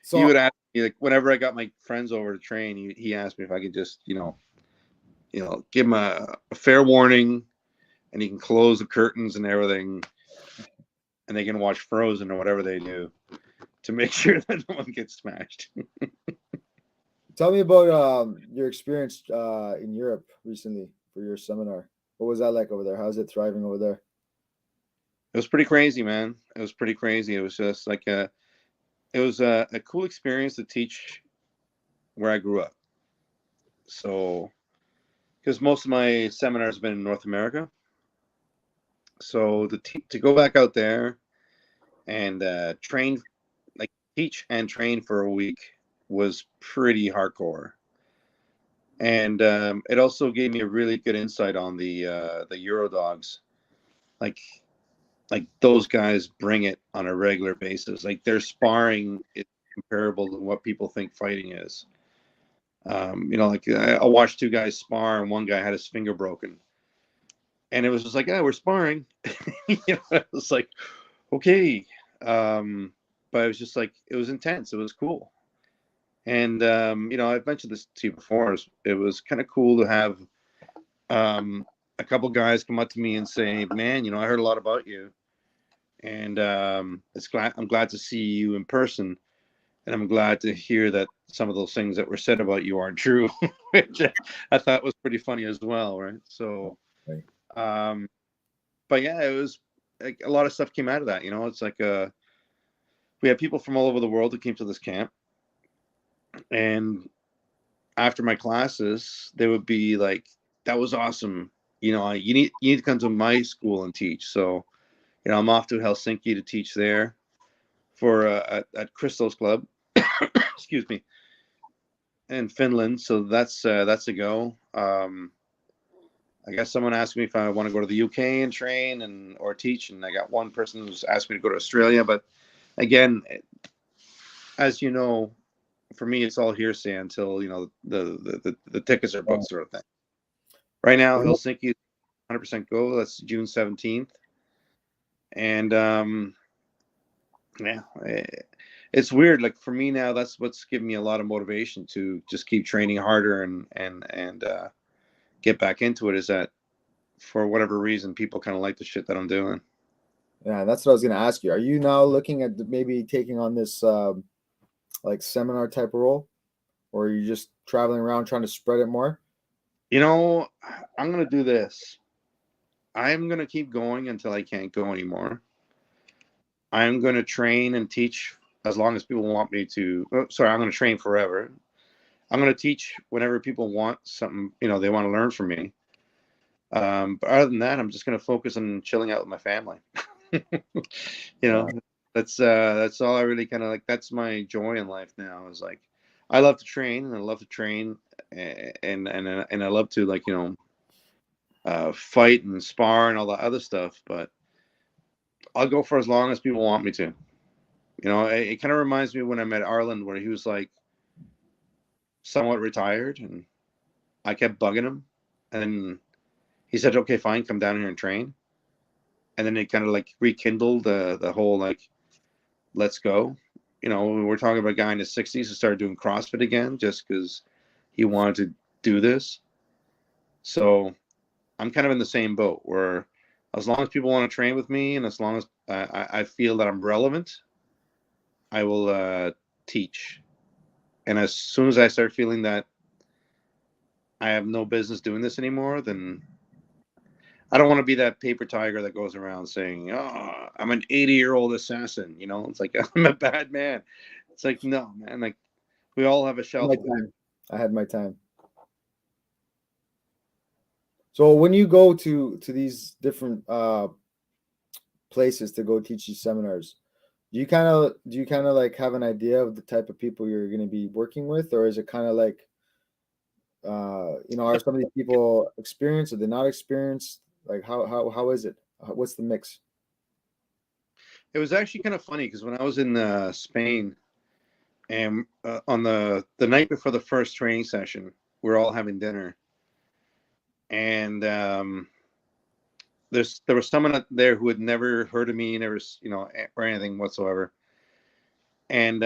so would ask me like whenever I got my friends over to train, he asked me if I could just, give him a fair warning and he can close the curtains and everything and they can watch Frozen or whatever they do to make sure that no one gets smashed. tell me about your experience in Europe recently for your seminar. What was that like over there? How's it thriving over there? It was pretty crazy, man. It was pretty crazy. It was just like it was a cool experience to teach where I grew up. So, because most of my seminars have been in North America, so to go back out there and train, like teach and train for a week was pretty hardcore. And it also gave me a really good insight on the Euro dogs. Like those guys bring it on a regular basis. Like their sparring is comparable to what people think fighting is. Like I watched two guys spar, and one guy had his finger broken, and it was just like, yeah, we're sparring. It was like, okay, but it was just like it was intense. It was cool, and I've mentioned this to you before. It was kind of cool to have a couple guys come up to me and say, "Man, I heard a lot about you, and I'm glad to see you in person, and I'm glad to hear that some of those things that were said about you aren't true," which I thought was pretty funny as well, right? So, Right. but yeah, it was like a lot of stuff came out of that. It's like we had people from all over the world that came to this camp, and after my classes, they would be like, "That was awesome. You need to come to my school and teach." So, I'm off to Helsinki to teach there for at Crystal's Club. Excuse me, in Finland. So that's a go. I guess someone asked me if I want to go to the UK and train or teach, and I got one person who's asked me to go to Australia. But again, as you know, for me, it's all hearsay until the tickets are booked, sort of thing. Right now, Helsinki, 100% go. That's June 17th, and yeah, it's weird. Like for me now, that's what's given me a lot of motivation to just keep training harder and get back into it. Is that for whatever reason, people kind of like the shit that I'm doing. Yeah, that's what I was going to ask you. Are you now looking at maybe taking on this like seminar type of role, or are you just traveling around trying to spread it more? I'm gonna do this. I'm gonna keep going until I can't go anymore. I'm gonna train and teach as long as people want me to. Oh, sorry, I'm gonna train forever. I'm gonna teach whenever people want something. They want to learn from me. But other than that, I'm just gonna focus on chilling out with my family. you Yeah. know, that's all I really kind of like. That's my joy in life now. Is like, I love to train and I love to train, and I love to fight and spar and all that other stuff. But I'll go for as long as people want me to. It kind of reminds me when I met Arlen, where he was like somewhat retired, and I kept bugging him, and he said, "Okay, fine, come down here and train." And then it kind of like rekindled the whole like, let's go. We're talking about a guy in his 60s who started doing CrossFit again just because he wanted to do this. So I'm kind of in the same boat where as long as people want to train with me and as long as I feel that I'm relevant, I will teach. And as soon as I start feeling that I have no business doing this anymore, then I don't want to be that paper tiger that goes around saying, "Oh, I'm an 80-year-old assassin." It's like I'm a bad man. It's like, no, man. Like we all have a shelf My life. time. I had my time. So when you go to these different places to go teach these seminars, do you kind of like have an idea of the type of people you're going to be working with, or is it kind of like are some of these people experienced or they're not experienced? Like how is it? What's the mix? It was actually kind of funny because when I was in Spain and on the night before the first training session, we're all having dinner, and there was someone there who had never heard of me, never or anything whatsoever, and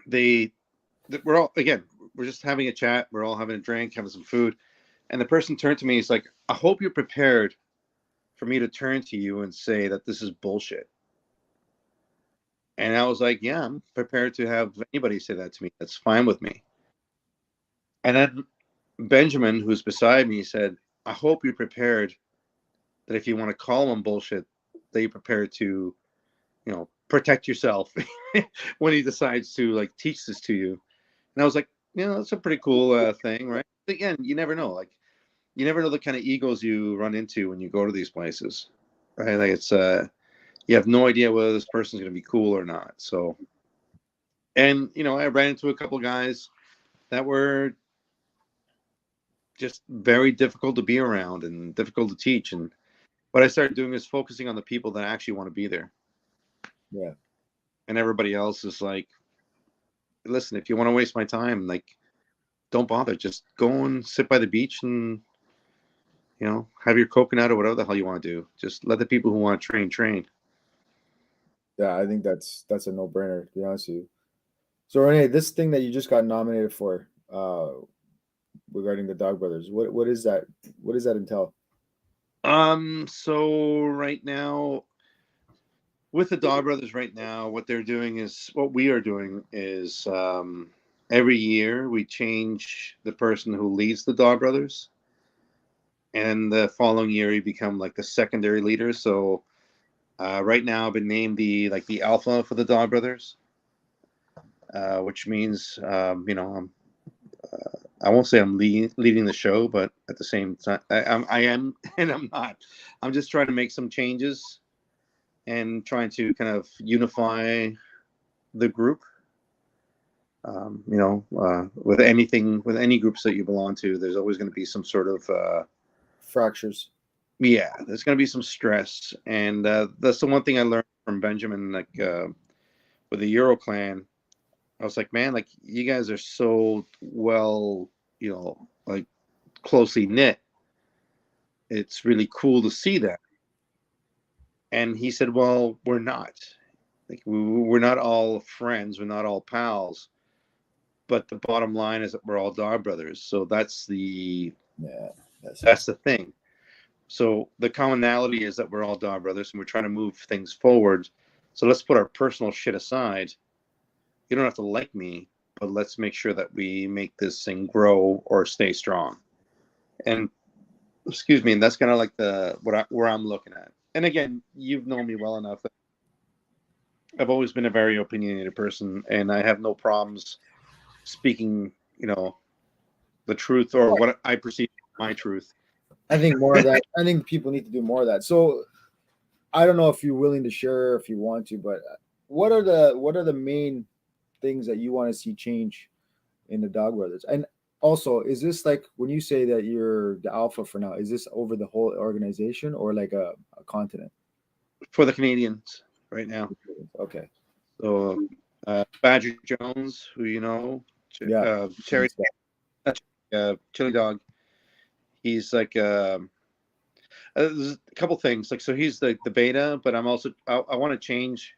they we're all again we're just having a chat, we're all having a drink, having some food, and the person turned to me, he's like, "I hope you're prepared for me to turn to you and say that this is bullshit." And I was like, "Yeah, I'm prepared to have anybody say that to me. That's fine with me." And then Benjamin, who's beside me, said, "I hope you're prepared that if you want to call him bullshit, that you're prepared to, protect yourself when he decides to like teach this to you." And I was like, It's a pretty cool thing, right? Again, you never know. Like, you never know the kind of egos you run into when you go to these places, right? Like, it's you have no idea whether this person's going to be cool or not. So, and I ran into a couple guys that were just very difficult to be around and difficult to teach. And what I started doing is focusing on the people that actually want to be there, Yeah. and everybody else is like, listen, if you want to waste my time, like, don't bother. Just go and sit by the beach and have your coconut or whatever the hell you want to do. Just let the people who want to train. Yeah, I think that's a no brainer, to be honest with you. So Renee, this thing that you just got nominated for, regarding the Dog Brothers, what is that? What does that entail? So right now with the Dog Brothers, right now, what we are doing is every year we change the person who leads the Dog Brothers, and the following year you become like the secondary leader. So right now I've been named the alpha for the Dog Brothers, which means I won't say I'm leading the show, but at the same time, I am, and I'm not. I'm just trying to make some changes and trying to kind of unify the group. With any groups that you belong to, there's always going to be some sort of Fractures. there's going to be some stress, and that's the one thing I learned from Benjamin, like with the Euro Clan. I was like, man, like, you guys are so well, like, closely knit. It's really cool to see that. And he said, well, we're not. Like, we're not all friends, we're not all pals, but the bottom line is that we're all Dog Brothers. So Yeah, that's it. that's the thing. So the commonality is that we're all Dog Brothers, and we're trying to move things forward. So let's put our personal shit aside. You don't have to like me, but let's make sure that we make this thing grow or stay strong. And excuse me, and that's kind of like where I'm looking at. And again, you've known me well enough that I've always been a very opinionated person, and I have no problems speaking, the truth, or what I perceive my truth. I think more of that. I think people need to do more of that. So I don't know if you're willing to share, if you want to, but what are the main things that you want to see change in the Dog Brothers? And also, is this like when you say that you're the alpha for now? Is this over the whole organization or like a continent? For the Canadians right now. Okay. So Badger Jones, who Yeah. Cherry, Chili Dog. He's like there's a couple things. Like, so he's the beta, but I want to change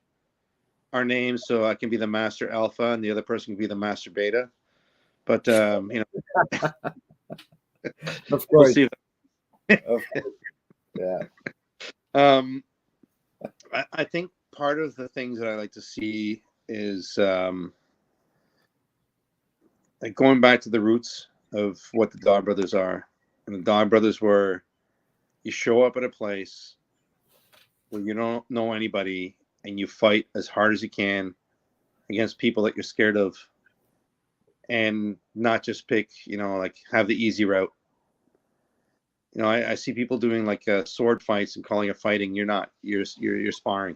our names so I can be the master alpha and the other person can be the master beta. But Of we'll course. see. Of course. Yeah. I think part of the things that I like to see is like going back to the roots of what the Dog Brothers are. And the Dog Brothers were, you show up at a place where you don't know anybody and you fight as hard as you can against people that you're scared of, and not just pick, like, have the easy route. I see people doing like sword fights and calling it fighting. You're not. You're sparring.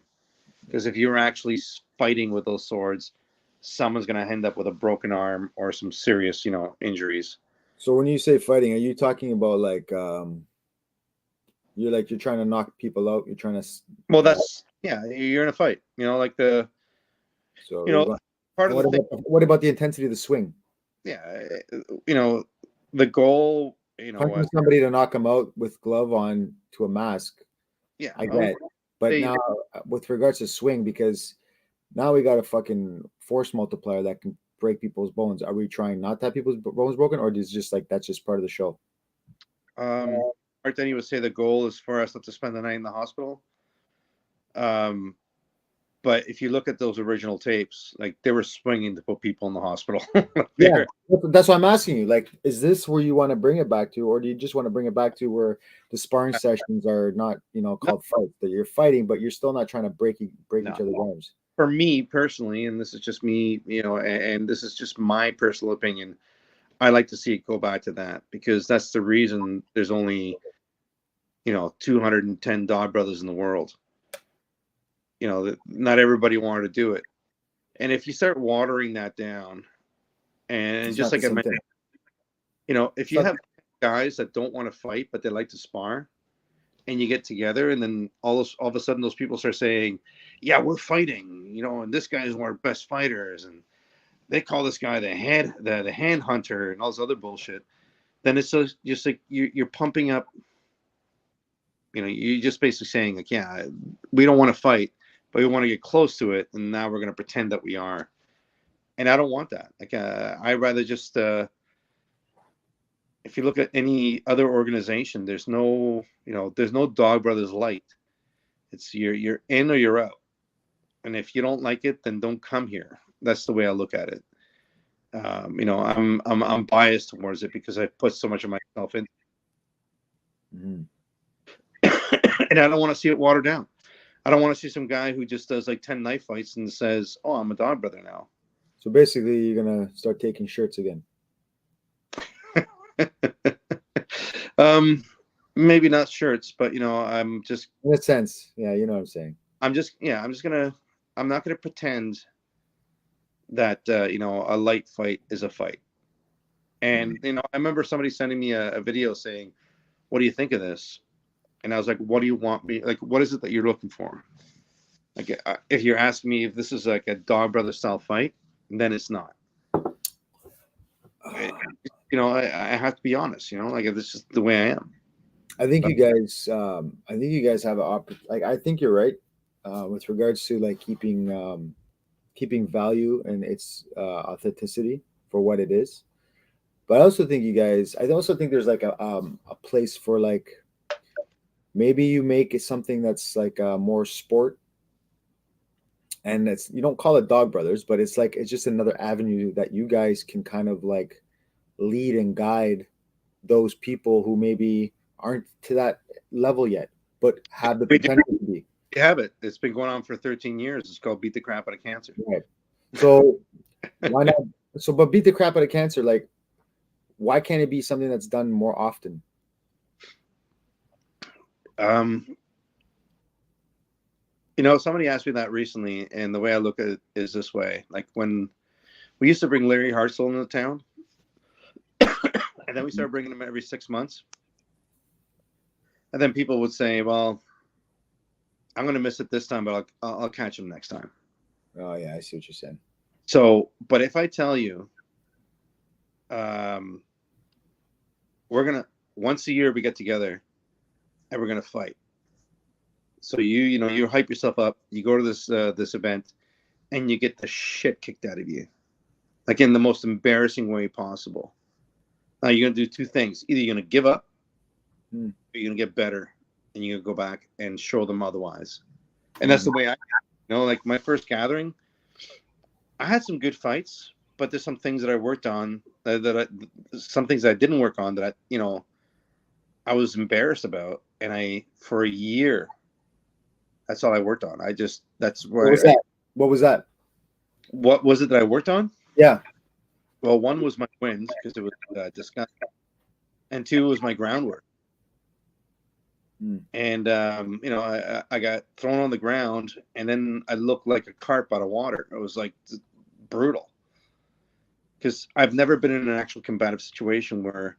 Because if you're actually fighting with those swords, someone's going to end up with a broken arm or some serious, injuries. So when you say fighting, are you talking about like you're trying to knock people out? You're trying to Well, you're in a fight. Like so you you're know, going. part And of the thing. what about the intensity of the swing? Yeah, the goal. Punching somebody to knock them out with glove on to a mask, Yeah, I get. But now, with regards to swing, because now we got a fucking force multiplier that can break people's bones. Are we trying not to have people's bones broken, or is just like that's just part of the show? Art Denny would say the goal is for us not to spend the night in the hospital. But if you look at those original tapes, like, they were swinging to put people in the hospital. Yeah, that's why I'm asking you. Like, is this where you want to bring it back to, or do you just want to bring it back to where the sparring sessions are not, called fights, that you're fighting, but you're still not trying to break each other's arms? For me personally, and this is just me, and this is just my personal opinion, I like to see it go back to that, because that's the reason there's only, 210 dog brothers in the world. Not everybody wanted to do it. And if you start watering that down, and It's just not the like I same mentioned, thing. if It's you not, have guys that don't want to fight, but they like to spar, and you get together, and then all of a sudden those people start saying, yeah, we're fighting, and this guy is one of our best fighters, and they call this guy the hand hunter and all this other bullshit. Then it's just like you're pumping up. You're just basically saying, like, yeah, we don't want to fight, but we want to get close to it, and now we're going to pretend that we are. And I don't want that. Like, I'd rather just, if you look at any other organization, there's no Dog Brothers Light. It's you're in or you're out. And if you don't like it, then don't come here. That's the way I look at it. I'm biased towards it because I put so much of myself in, Mhm. and I don't want to see it watered down. I don't want to see some guy who just does like 10 knife fights and says, "Oh, I'm a dog brother now." So basically, you're gonna start taking shirts again. um, Maybe not shirts, but I'm just, In a sense, yeah, you know what I'm saying. I'm not gonna pretend that a light fight is a fight. And I remember somebody sending me a video saying, "What do you think of this?" And I was like, "What do you want me? Like, what is it that you're looking for?" Like, if you're asking me if this is like a dog brother style fight, then it's not. I, I have to be honest. Like, this is the way I am. I think you guys, have an like, I think you're right, with regards to like keeping value and its authenticity for what it is. But I also think there's like a place for like, maybe you make it something that's like more sport, and you don't call it Dog Brothers, but it's just another avenue that you guys can kind of like lead and guide those people who maybe aren't to that level yet, but have the We do potential to be. have it. It's been going on for 13 years. It's called Beat the Crap Out of Cancer. Right. So why not? So, but beat the crap out of cancer. Like, why can't it be something that's done more often? Um, Somebody asked me that recently, and the way I look at it is this way. Like, when we used to bring Larry Hartzell into town, and then we started bringing him every 6 months. And then people would say, well, I'm going to miss it this time, but I'll catch him next time. Oh yeah, I see what you're saying. So, but if I tell you, we're going to, once a year we get together and we're going to fight. So you hype yourself up, you go to this event, and you get the shit kicked out of you, like in the most embarrassing way possible. Now you're going to do two things. Either you're going to give up, or you're going to get better, and you're going to go back and show them otherwise. And that's the way like my first gathering, I had some good fights, but there's some things that I worked on some things I didn't work on that I was embarrassed about. And for a year, that's all I worked on. That's where What was that? What was that? What was it that I worked on? Yeah. Well, one was my wins because it was disgusting, and two was my groundwork. And I got thrown on the ground, and then I looked like a carp out of water. It was like brutal, because I've never been in an actual combative situation where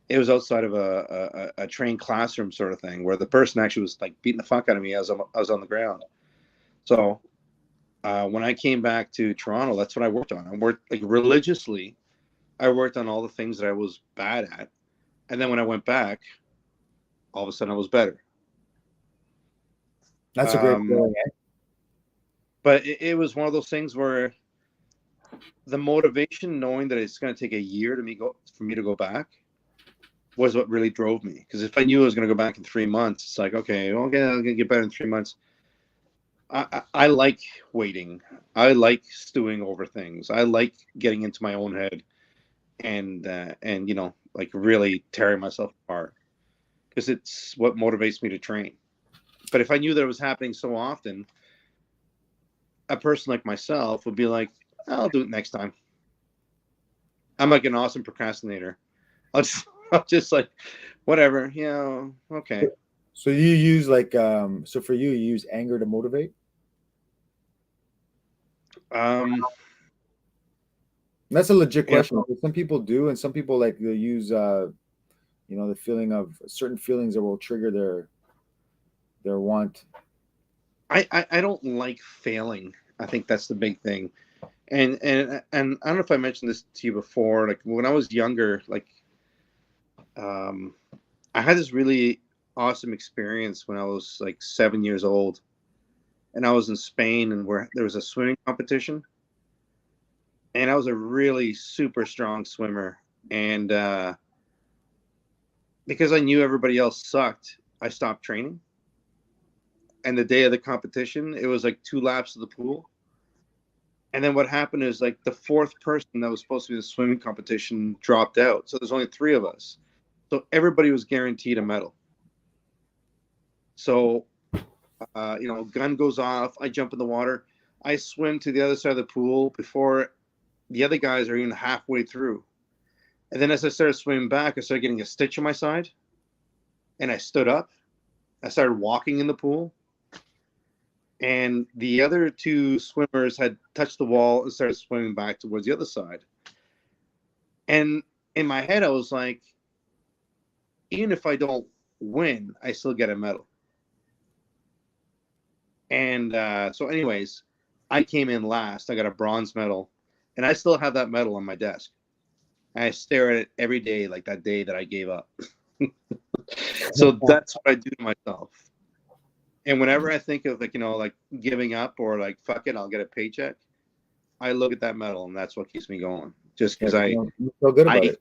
it was outside of a trained classroom sort of thing, where the person actually was like beating the fuck out of me as I was on the ground. So when I came back to Toronto, that's what I worked on. I worked like religiously. I worked on all the things that I was bad at, and then when I went back, all of a sudden I was better. That's a great feeling. But it was one of those things where the motivation, knowing that it's going to take a year for me to go back, was what really drove me. Because if I knew I was going to go back in 3 months, it's like, okay, I'm going to get better in 3 months. I like waiting. I like stewing over things. I like getting into my own head and like really tearing myself apart, because it's what motivates me to train. But if I knew that it was happening so often, a person like myself would be like, I'll do it next time. I'm like an awesome procrastinator. I'll just like, whatever, okay. So you use like so for you use anger to motivate? Um, That's a legit you know, question. Some people do, and some people like they use the feeling of certain feelings that will trigger their want. I don't like failing. I think that's the big thing. And I don't know if I mentioned this to you before. Like when I was younger, like um, I had this really awesome experience when I was like 7 years old, and I was in Spain, and where there was a swimming competition, and I was a really super strong swimmer, and because I knew everybody else sucked, I stopped training. And the day of the competition, it was like 2 laps of the pool. And then what happened is like the fourth person that was supposed to be the swimming competition dropped out. So there's only 3 of us. So everybody was guaranteed a medal. So, gun goes off. I jump in the water. I swim to the other side of the pool before the other guys are even halfway through. And then as I started swimming back, I started getting a stitch in my side. And I stood up. I started walking in the pool. And the other 2 swimmers had touched the wall and started swimming back towards the other side. And in my head, I was like, even if I don't win, I still get a medal. And so, anyways, I came in last. I got a bronze medal, and I still have that medal on my desk. And I stare at it every day, like that day that I gave up. So that's what I do to myself. And whenever I think of like giving up or like fuck it, I'll get a paycheck. I look at that medal, and that's what keeps me going. Just Yeah, because you feel good about I it.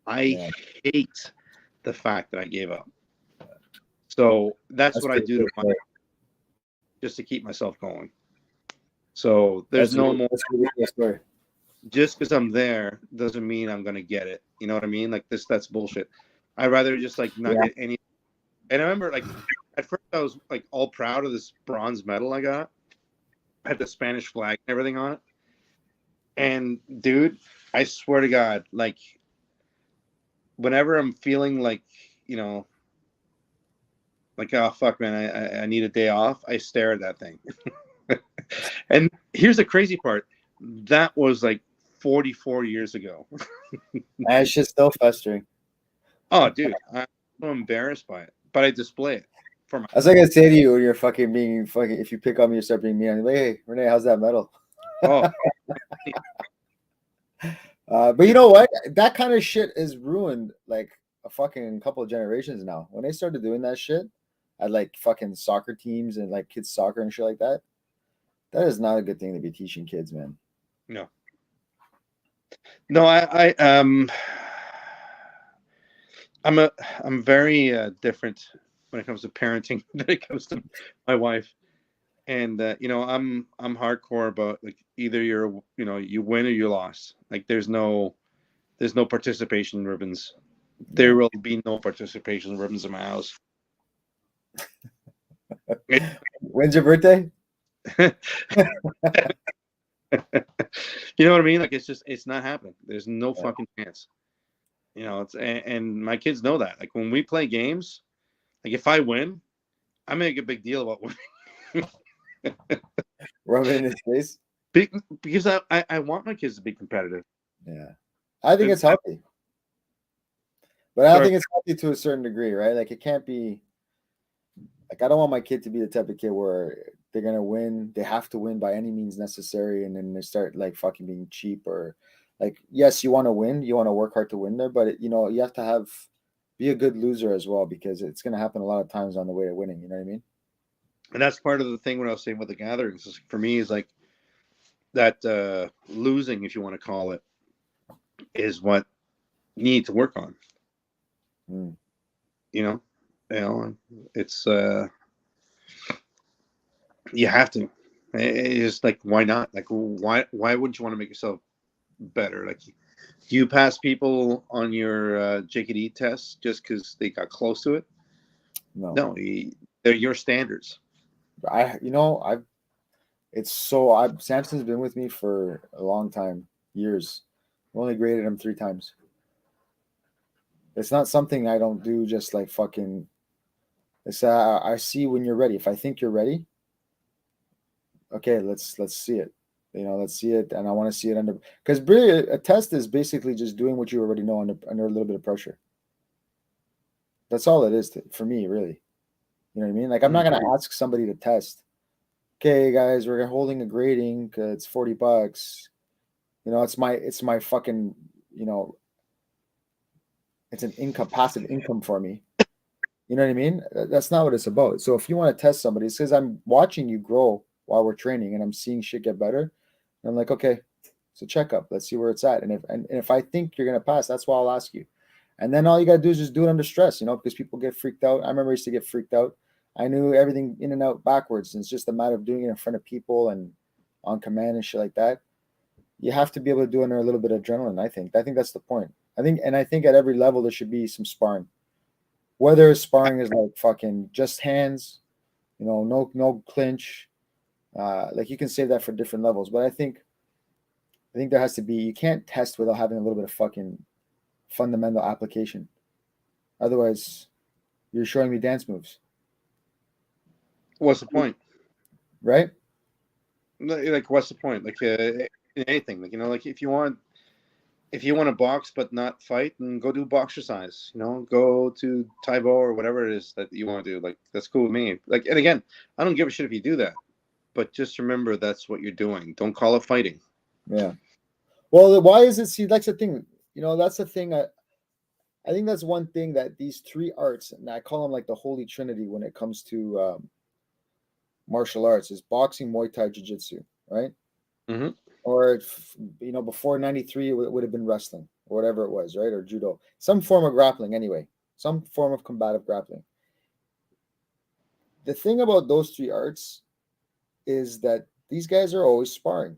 I Yeah, hate the fact that I gave up. So that's what I pretty do to cool my story. just to keep myself going. So there's no more. That's a really cool story. Just because I'm there doesn't mean I'm gonna get it. You know what I mean? Like that's bullshit. I'd rather just like not Yeah, get any. And I remember like at first I was like all proud of this bronze medal I got. I had the Spanish flag and everything on it. And dude, I swear to God, like whenever I'm feeling like you know like oh fuck man, I need a day off, I stare at that thing. And here's the crazy part. That was like 44 years ago. and it's just still festering. Oh, dude, I'm so embarrassed by it, but I display it for That's myself. like I say to you when you're fucking being fucking. If you pick on me, you start being mean. I'm like, hey, Renee, how's that medal? Oh, But you know what? That kind of shit is ruined like a fucking couple of generations now. When they started doing that shit at like fucking soccer teams and like kids soccer and shit like that, that is not a good thing to be teaching kids, man. no, no, I'm a, I'm very different when it comes to parenting than it comes to my wife. And I'm hardcore about like either you win or you lost. Like there's no participation ribbons. There Yeah. will be no participation ribbons in my house. When's your birthday? You know what I mean? Like it's not happening. There's no Yeah. fucking chance. It's and my kids know that. Like when we play games, like if I win, I make a big deal about winning. Rub it in his face. Because I want my kids to be competitive. Yeah. I think And, it's healthy. But I sorry, think it's healthy to a certain degree, right? Like it can't be like I don't want my kid to be the type of kid where they're gonna win, they have to win by any means necessary, and then they start like fucking being cheap or like yes, you want to win, you want to work hard to win there, but you have to have be a good loser as well because it's gonna happen a lot of times on the way to winning. You know what I mean? and that's part of the thing when I was saying with the gatherings. For me, is like that losing, if you want to call it, is what you need to work on. Mm. You know, it's you have to. It's just like why not? Like why wouldn't you want to make yourself better? Like do you pass people on your JKD test just because they got close to it? No, No, they're your standards. I've it's so I Samson's been with me for a long time, years. only graded him 3 times. It's not something I don't do just like fucking. It's I see when you're ready. If I think you're ready, okay, let's see it. Let's see it, and I want to see it under because really a test is basically just doing what you already know under a little bit of pressure. That's all it is for me, really. You know what I mean? Like I'm not Mhm. gonna ask somebody to test. Okay, guys, we're holding a grading. It's $40. It's my fucking. You know, it's an income, passive income for me. You know what I mean? That's not what it's about. So if you want to test somebody, it's because I'm watching you grow while we're training and I'm seeing shit get better. And I'm like, okay, it's a checkup. Let's see where it's at. And if I think you're gonna pass, that's why I'll ask you. And then all you gotta do is just do it under stress, because people get freaked out. I remember I used to get freaked out. I knew everything in and out backwards. And it's just a matter of doing it in front of people and on command and shit like that. You have to be able to do it under a little bit of adrenaline, I think. I think that's the point. I think at every level there should be some sparring. Whether sparring is like fucking just hands, no clinch. Like you can save that for different levels. But I think there has to be. You can't test without having a little bit of fucking fundamental application. Otherwise, you're showing me dance moves, What's the point? right? Like, what's the point? Like, in anything, like, like if you want to box but not fight, then go do boxercise. Go to Taibo or whatever it is that you want to do. Like, that's cool with me. Like, and again, I don't give a shit if you do that, but just remember that's what you're doing. Don't call it fighting. Yeah. Well, why is it? See, that's the thing. That's the thing. I think that's one thing that these three arts, and I call them like the holy trinity when it comes to martial arts, is boxing, Muay Thai, Jiu Jitsu, right? Mm-hmm. Or before '93, it would have been wrestling or whatever it was, right? Or judo, some form of grappling, anyway, some form of combative grappling. The thing about those three arts is that these guys are always sparring.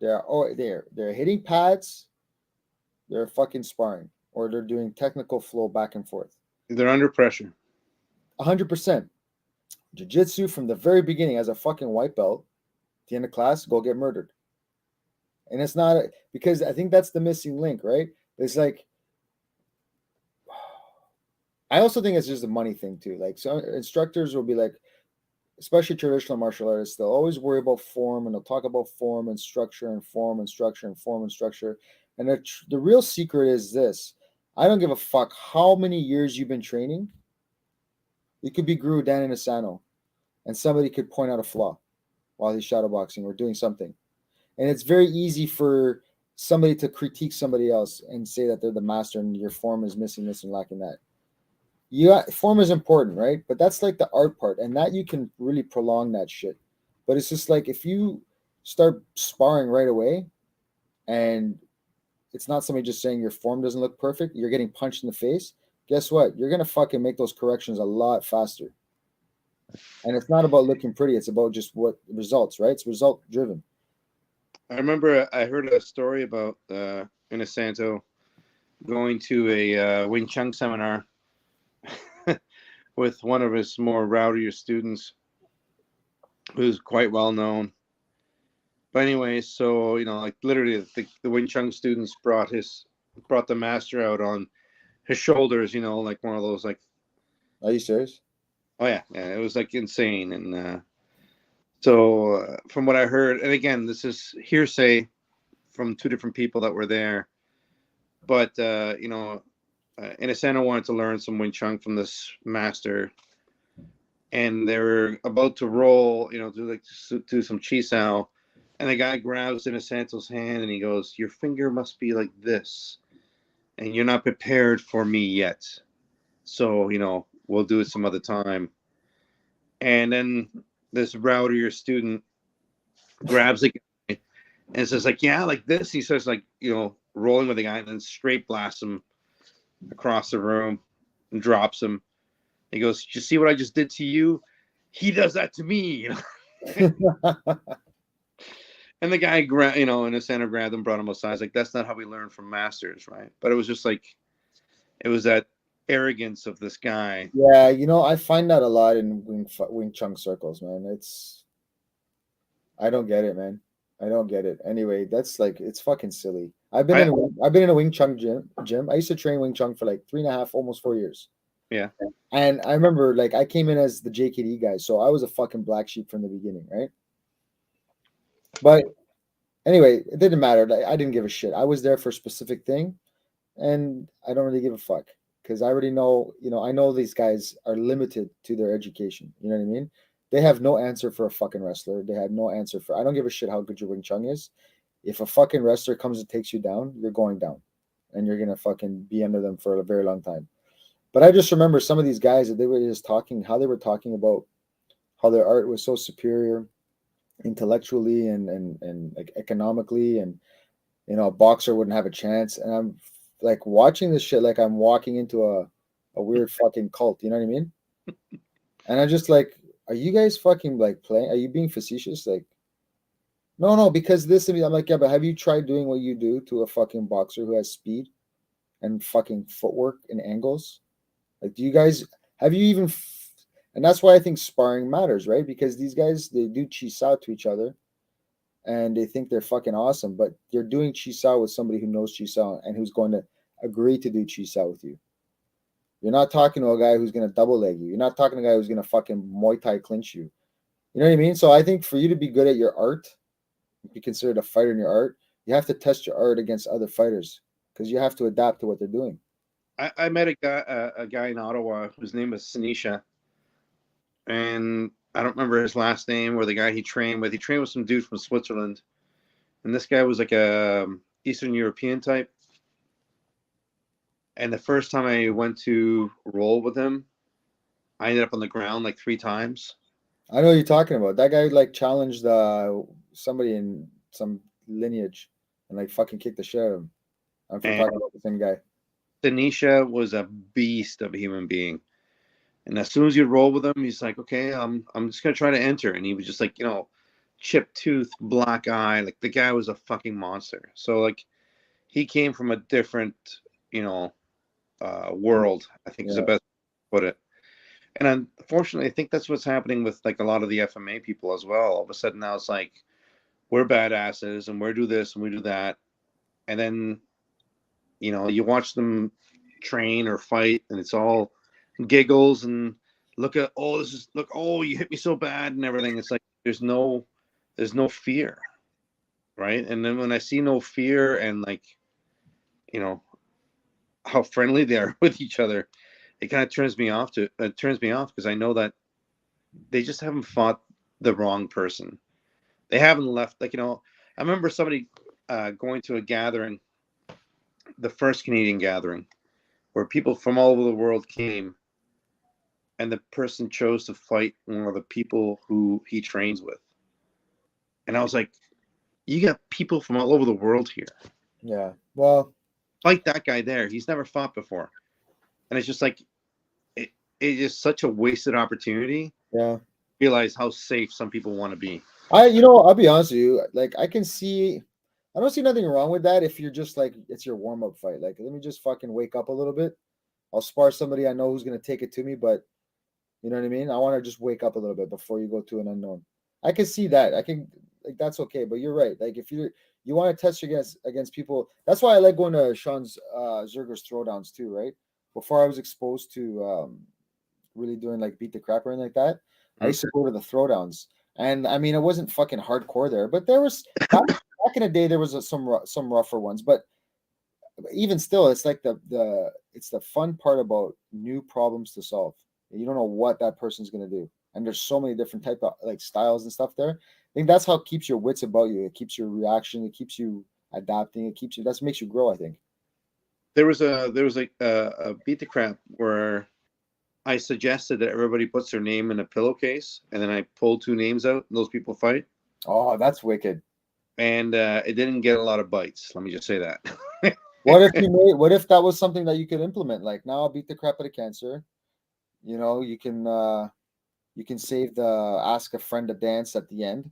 They're hitting pads, they're fucking sparring, or they're doing technical flow back and forth. They're under pressure. 100%. Jiu-jitsu from the very beginning as a fucking white belt, at the end of class, go get murdered. And it's not because I think that's the missing link, right? It's like I also think it's just a money thing too. Like some instructors will be like, especially traditional martial artists, they'll always worry about form and they'll talk about form and structure and form and structure and form and structure. And the real secret is this: I don't give a fuck how many years you've been training. You could be Guru Dan Asano, and somebody could point out a flaw while he's shadowboxing or doing something. And it's very easy for somebody to critique somebody else and say that they're the master and your form is missing this and lacking that. Form is important, right? But that's like the art part, and that you can really prolong that shit. But it's just like if you start sparring right away and it's not somebody just saying your form doesn't look perfect, you're getting punched in the face. Guess what? You're gonna fucking make those corrections a lot faster. And it's not about looking pretty, it's about just what results, right? It's result driven. I remember I heard a story about Inosanto going to a Wing Chun seminar with one of his more rowdier students who's quite well known. But anyway, so like literally the Wing Chun students brought the master out on his shoulders, like one of those like, Are you serious? oh yeah, it was like insane. And so from what I heard, and again, this is hearsay from two different people that were there, but Inasano wanted to learn some Wing Chun from this master, and they were about to roll, do some chi sao, and the guy grabs Inosanto's hand and he goes, "Your finger must be like this, and you're not prepared for me yet. So we'll do it some other time." And then this rowdier student grabs the guy and says like, "Yeah, like this." He says like, rolling with the guy and then straight blasts him across the room and drops him. He goes, "You see what I just did to you? He does that to me." And the guy, in the center, grabbed him, brought him aside. Like, that's not how we learn from masters, right? But it was just like, it was that arrogance of this guy. Yeah, I find that a lot in Wing Chun circles, man. I don't get it, man. I don't get it. Anyway, that's like it's fucking silly. I I've been in a Wing Chun gym. I used to train Wing Chun for like 3.5, almost 4 years. yeah. And I remember like I came in as the JKD guy, so I was a fucking black sheep from the beginning, right? But anyway, it didn't matter. Like, I didn't give a shit. I was there for a specific thing, and I don't really give a fuck because I already know, I know these guys are limited to their education. You know what I mean? They have no answer for a fucking wrestler. They have no answer for. I don't give a shit how good your Wing Chun is. If a fucking wrestler comes and takes you down, you're going down, and you're gonna fucking be under them for a very long time. But I just remember some of these guys that they were just talking, how they were talking about how their art was so superior intellectually and like economically, and a boxer wouldn't have a chance. And I'm like watching this shit like I'm walking into a weird fucking cult. You know what I mean? And I'm just like, are you guys fucking like playing? Are you being facetious? Like, no, no, because this and I'm like, yeah, but have you tried doing what you do to a fucking boxer who has speed and fucking footwork and angles? Like, do you guys have you even? And that's why I think sparring matters, right? Because these guys they do cheese out to each other, and they think they're fucking awesome, but you're doing Chisao with somebody who knows Chisao and who's going to agree to do Chisao with you. You're not talking to a guy who's going to double leg you. You're not talking to a guy who's going to fucking Muay Thai clinch you. You know what I mean? So I think for you to be good at your art, be considered a fighter in your art, you have to test your art against other fighters because you have to adapt to what they're doing. I met a guy in Ottawa whose name was Sinisha, and I don't remember his last name or the guy he trained with. He trained with some dude from Switzerland, and this guy was like a Eastern European type. And the first time I went to roll with him, I ended up on the ground like 3 times. I know what you're talking about. That guy like challenged somebody in some lineage and like fucking kicked the shit out of him. I'm for And talking about the same guy. Tanisha was a beast of a human being. And as soon as you roll with him, he's like, okay, I'm just gonna try to enter. And he was just like, chipped tooth, black eye. Like the guy was a fucking monster. So like he came from a different, you know, world, I think is the Yeah. best way to put it. And unfortunately, I think that's what's happening with like a lot of the FMA people as well. All of a sudden now it's like we're badasses and we do this and we do that. And then, you watch them train or fight and it's all giggles and look, you hit me so bad and everything. It's like there's no fear, right? And then when I see no fear and like, you know, how friendly they are with each other, it kind of turns me off because I know that they just haven't fought the wrong person. They haven't left like, I remember somebody going to a gathering, the first Canadian gathering, where people from all over the world came, and the person chose to fight one of the people who he trains with. And I was like, you got people from all over the world here. Yeah. Well, Fight that guy there. He's never fought before. And it's just like, it is such a wasted opportunity. yeah. Realize how safe some people want to be. I'll be honest with you. Like, I don't see nothing wrong with that if you're just like, it's your warm up fight. Like, let me just fucking wake up a little bit. I'll spar somebody I know who's going to take it to me, but you know what I mean? I want to just wake up a little bit before you go to an unknown. I can see that. I can, like, that's okay. But you're right. Like, if you want to test against people, that's why I like going to Sean's Zerger's throwdowns too, right? Before I was exposed to really doing like beat the crap or anything like that, I used to go to the throwdowns. And I mean, it wasn't fucking hardcore there, but there was back in the day there was some rougher ones. But even still, it's like it's the fun part about new problems to solve. You don't know what that person's gonna do, and there's so many different type of like styles and stuff there. I think that's how it keeps your wits about you. It keeps your reaction. It keeps you adapting. It keeps you. That makes you grow. I think. There was a beat the crap where I suggested that everybody puts their name in a pillowcase, and then I pulled 2 names out, and those people fight. Oh, that's wicked. And it didn't get a lot of bites. Let me just say that. What if that was something that you could implement? Like now, I'll beat the crap out of cancer. You can save the ask a friend to dance at the end,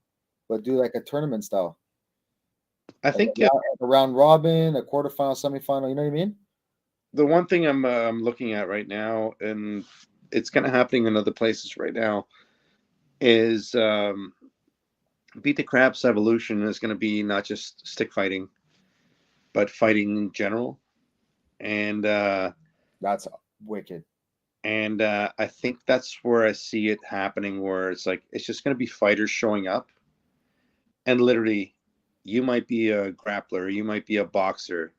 but do like a tournament style, I like think a round robin, a quarterfinal, semifinal. You know what I mean? the one thing I'm looking at right now, and it's kind of happening in other places right now, is Beat the Crap's evolution is going to be not just stick fighting, but fighting in general. And That's wicked. I think that's where I see it happening, where it's like it's just going to be fighters showing up, and literally, you might be a grappler, you might be a boxer,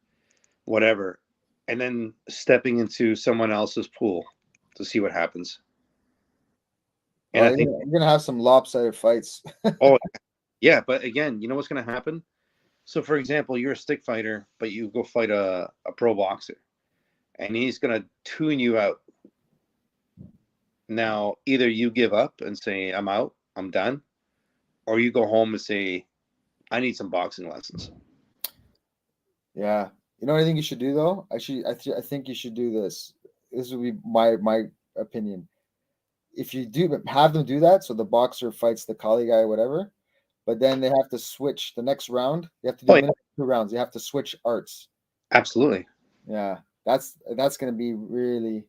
whatever, and then stepping into someone else's pool to see what happens. And I think, You're gonna have some lopsided fights. oh yeah, but again, you know what's going to happen? So, for example, you're a stick fighter, but you go fight a pro boxer, and he's going to tune you out. Now, either you give up and say, I'm out, I'm done, or you go home and say, I need some boxing lessons. Yeah. You know what I think you should do though? I think you should do this. This would be my opinion. If you do have them do that, so the boxer fights the collie guy or whatever, but then they have to switch the next round. They have to do Oh, a yeah, minimum 2 rounds. They have to switch arts. absolutely. Yeah, that's going to be really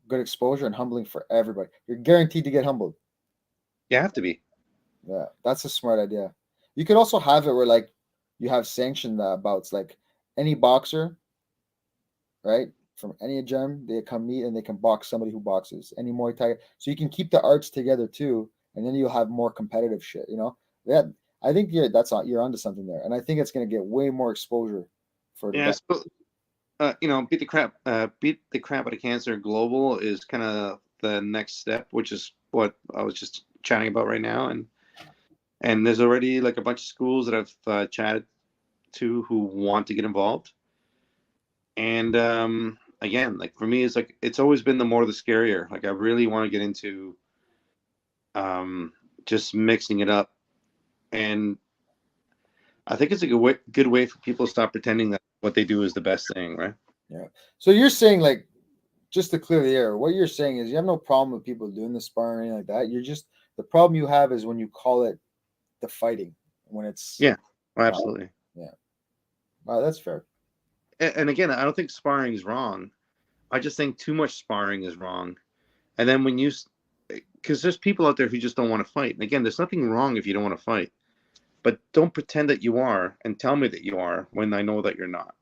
good exposure and humbling for everybody. You're guaranteed to get humbled. You have to be. Yeah, that's a smart idea. You could also have it where like you have sanctioned bouts, like any boxer, right? From any gym, they come meet and they can box somebody who boxes. Any Muay Thai, so you can keep the arts together too, and then you'll have more competitive shit. You know that I think you're onto something there, and I think it's going to get way more exposure for the Yeah. guy. So, beat the crap out of cancer global is kind of the next step, which is what I was just chatting about right now. And there's already like a bunch of schools that I've chatted to who want to get involved. And again, like for me, it's like it's always been the more the scarier. Like I really want to get into just mixing it up, and I think it's a good way for people to stop pretending that what they do is the best thing, right? Yeah. So you're saying like just to clear the air, what you're saying is you have no problem with people doing the sparring like that. You're just the problem you have is when you call it the fighting when it's Yeah, well, not. absolutely. Yeah. That's fair. And again, I don't think sparring is wrong. I just think too much sparring is wrong. And then when you, because there's people out there who just don't want to fight. And again, there's nothing wrong if you don't want to fight, but don't pretend that you are and tell me that you are when I know that you're not.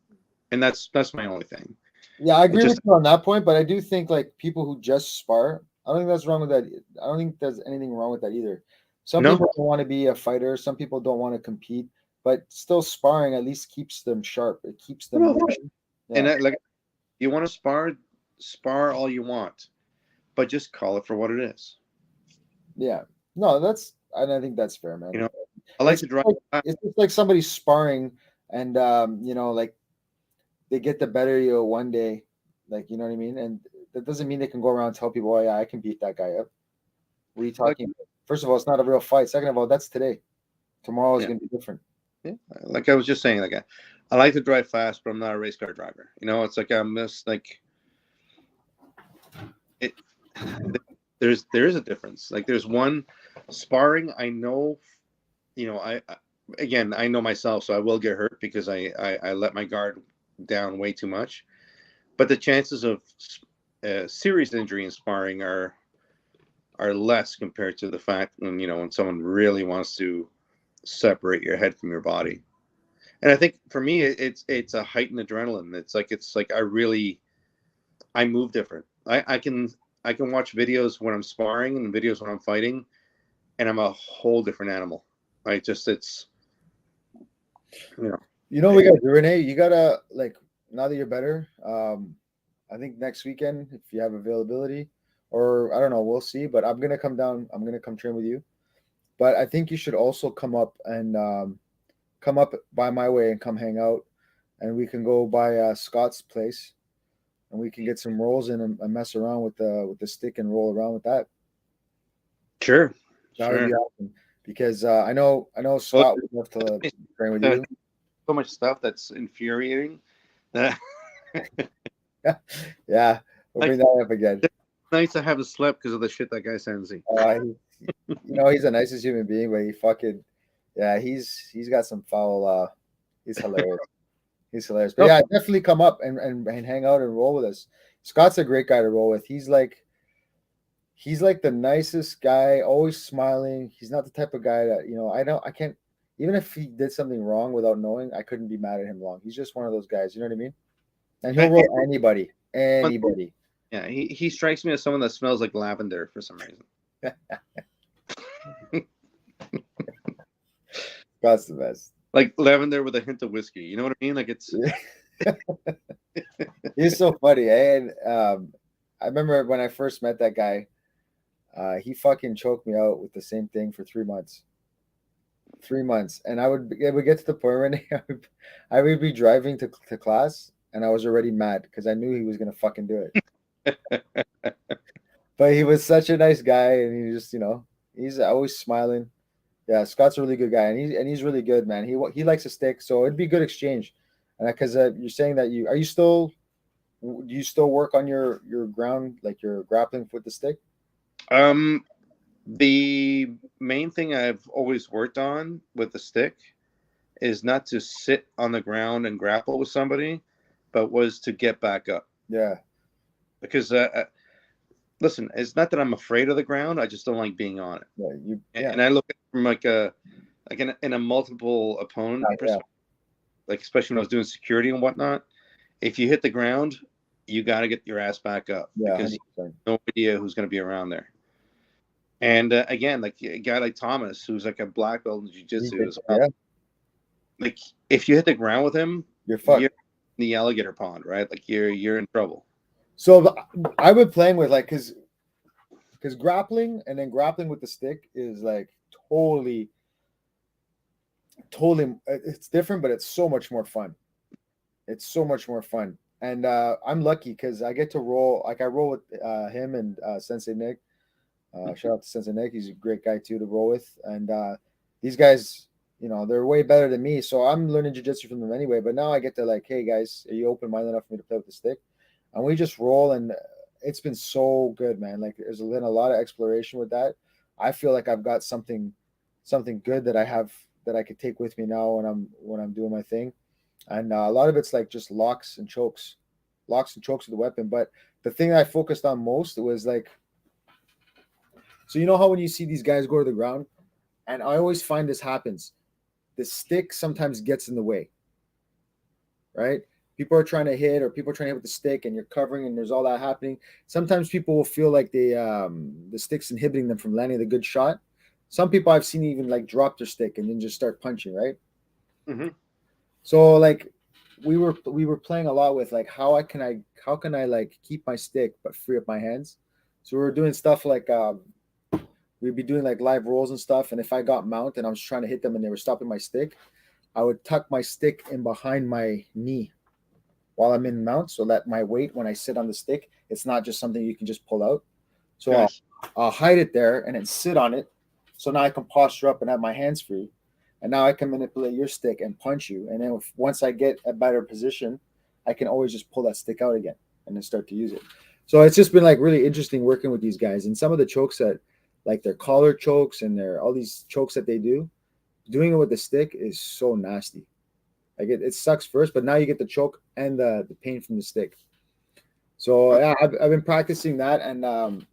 And that's my only thing. Yeah, I It agree with just you on that point, but I do think like people who just spar, I don't think that's wrong with that. I don't think there's anything wrong with that either. Some no, people don't want to be a fighter, some people don't want to compete, but still sparring at least keeps them sharp. It keeps them, no. And yeah, that, like you want to spar all you want, but just call it for what it is. yeah. No, and I think that's fair, You man. know, I like It's to just drive. like it's just like somebody sparring and like they get the better of you one day, like you know what I mean? And that doesn't mean they can go around and tell people, oh yeah, I can beat that guy up. What are you Like talking about? First of all, it's not a real fight. Second of all, that's today. Tomorrow is yeah, going to be different. yeah. Like I was just saying, like I like to drive fast, but I'm not a race car driver. You know, it's like I'm just like it. There is a difference. Like there's one sparring. I know, again I know myself, so I will get hurt because I let my guard down way too much. But the chances of serious injury in sparring are less compared to the fact when someone really wants to separate your head from your body. And I think for me, it's a heightened adrenaline. It's like I move different. I can watch videos when I'm sparring and videos when I'm fighting, and I'm a whole different animal. Right? Just it's you know. You know what we got to do, Renee? You got to, like, now that you're better, I think next weekend, if you have availability, or I don't know, we'll see. But I'm going to come down. I'm going to come train with you. But I think you should also come up and come up by my way and come hang out. And we can go by Scott's place and we can get some rolls in and mess around with the stick and roll around with that. Sure, That would be sure. awesome because I know Well, Scott would love to train with you. so much stuff that's infuriating. That Yeah, we'll like bring that up again. nights I haven't slept because of the shit that guy sends me. He's the nicest human being, but he fucking yeah, he's got some foul. He's hilarious. He's hilarious. But No, yeah, definitely come up and hang out and roll with us. Scott's a great guy to roll with. he's like the nicest guy, always smiling. He's not the type of guy that, I can't, even if he did something wrong without knowing, I couldn't be mad at him long. He's just one of those guys, you know what I mean? And he'll I- roll anybody, but anybody. yeah, he strikes me as someone that smells like lavender for some reason. God's the best. Like lavender with a hint of whiskey. You know what I mean? Like it's He's so funny. And I remember when I first met that guy, he fucking choked me out with the same thing for 3 months. 3 months. And it would get to the point where I would be driving to class and I was already mad because I knew he was going to fucking do it. But he was such a nice guy and he just, he's always smiling. Yeah, Scott's a really good guy, and he's really good, man. He likes to stick, so it'd be good exchange. And because you're saying that do you still work on your ground, like your grappling with the stick? um the main thing I've always worked on with the stick is not to sit on the ground and grapple with somebody, but was to get back up. Yeah, Because listen, it's not that I'm afraid of the ground. I just don't like being on it. yeah, And I look at it from in a multiple opponent yeah, perspective, like especially when I was doing security and whatnot. If you hit the ground, you got to get your ass back up yeah, because you 100%. have no idea who's going to be around there. And again, like a guy like Thomas, who's like a black belt in jiu-jitsu as well. Yeah, Like if you hit the ground with him, you're fucked. you're in the alligator pond, right? Like you're in trouble. So I would playing with like because grappling and then grappling with the stick is like totally, totally. It's different, but it's so much more fun. It's so much more fun. And I'm lucky because I get to roll. Like I roll with him and Sensei Nick. Shout out to Sensei Nick. He's a great guy too to roll with. And these guys, they're way better than me. So I'm learning jujitsu from them anyway. But now I get to like, hey guys, are you open minded enough for me to play with the stick? And we just roll, and it's been so good, man. Like there's been a lot of exploration with that. I feel like I've got something good that I have that I could take with me now when I'm doing my thing. And a lot of it's like just locks and chokes with the weapon. But the thing I focused on most was like, so you know how when you see these guys go to the ground, and I always find this happens, the stick sometimes gets in the way, right? People are trying to hit, or people are trying to hit with the stick, and you're covering, and there's all that happening. Sometimes people will feel like the stick's inhibiting them from landing the good shot. Some people I've seen even like drop their stick and then just start punching, right? Mm-hmm. So like we were playing a lot with like how can I like keep my stick but free up my hands. So we were doing stuff like we'd be doing like live rolls and stuff. And if I got mount and I was trying to hit them and they were stopping my stick, I would tuck my stick in behind my knee while I'm in mount, so that my weight when I sit on the stick, it's not just something you can just pull out. So Nice. I'll hide it there and then sit on it. So now I can posture up and have my hands free. And now I can manipulate your stick and punch you. And then once I get a better position, I can always just pull that stick out again and then start to use it. So it's just been like really interesting working with these guys. And some of the chokes that, like their collar chokes and their all these chokes that they do, doing it with the stick is so nasty. Like it sucks first, but now you get the choke and the pain from the stick. So yeah, I've been practicing that, and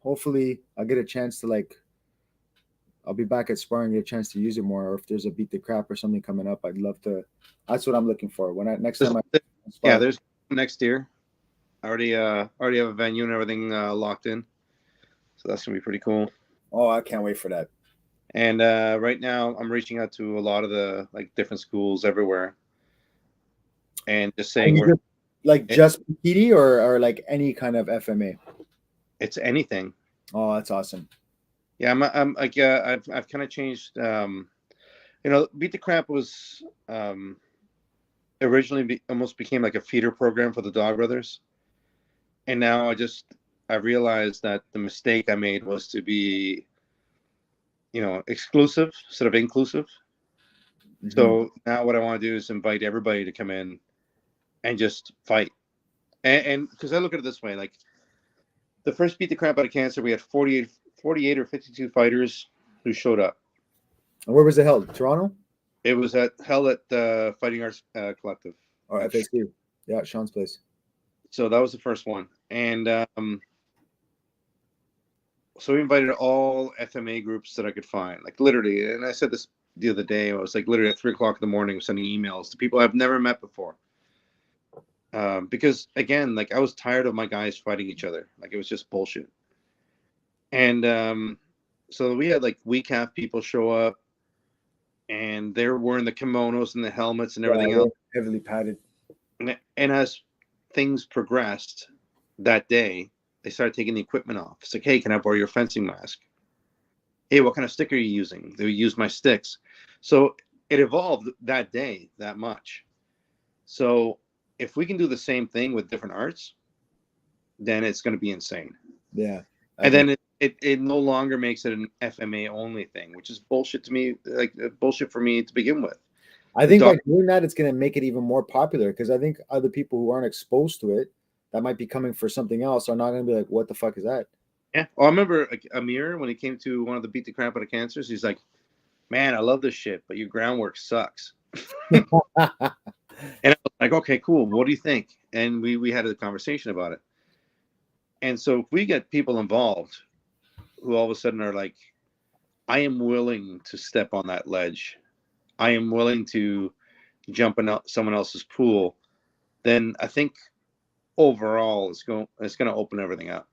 hopefully I'll get a chance to like I'll be back at sparring, get a chance to use it more. Or if there's a beat the crap or something coming up, I'd love to. That's what I'm looking for. When next time I Yeah, spar. there's next year. I already have a venue and everything locked in, so that's gonna be pretty cool. Oh, I can't wait for that. And right now, I'm reaching out to a lot of the like different schools everywhere, and just saying Like just PT or like any kind of FMA. it's anything. Oh, that's awesome. Yeah, I'm like I've kind of changed. Beat the Crap was originally almost became like a feeder program for the Dog Brothers, and now I realized that the mistake I made was to be, exclusive instead of inclusive. Mm-hmm. So now what I want to do is invite everybody to come in and just fight. And because I look at it this way, like the first Beat the Crap Out of Cancer, we had 48 or 52 fighters who showed up. And where was it held? Toronto? It was held at Fighting Arts Collective. Or FSU? Yeah, Sean's place. So that was the first one. And So we invited all FMA groups that I could find, like literally. And I said this the other day. I was like literally at 3 o'clock in the morning, sending emails to people I've never met before. Because again, like I was tired of my guys fighting each other. Like it was just bullshit. And so we had like week half people show up, and they're wearing the kimonos and the helmets and Yeah, everything else. we're heavily padded. And as things progressed that day, they started taking the equipment off. It's like, hey, can I borrow your fencing mask? Hey, what kind of stick are you using? They would use my sticks. So it evolved that day that much. So if we can do the same thing with different arts, then it's going to be insane. Yeah, I And agree. then it no longer makes it an FMA only thing, which is bullshit to me, like bullshit for me to begin with. I The think by dog, doing that, it's going to make it even more popular because I think other people who aren't exposed to it that might be coming for something else are not going to be like, "What the fuck is that?" yeah. Oh, I remember like, Amir when he came to one of the beat the crap out of cancers. He's like, "Man, I love this shit, but your groundwork sucks." And I was like, "Okay, cool. What do you think?" And we had a conversation about it. And so if we get people involved who all of a sudden are like, I am willing to step on that ledge, I am willing to jump in someone else's pool, then I think overall it's going to open everything up.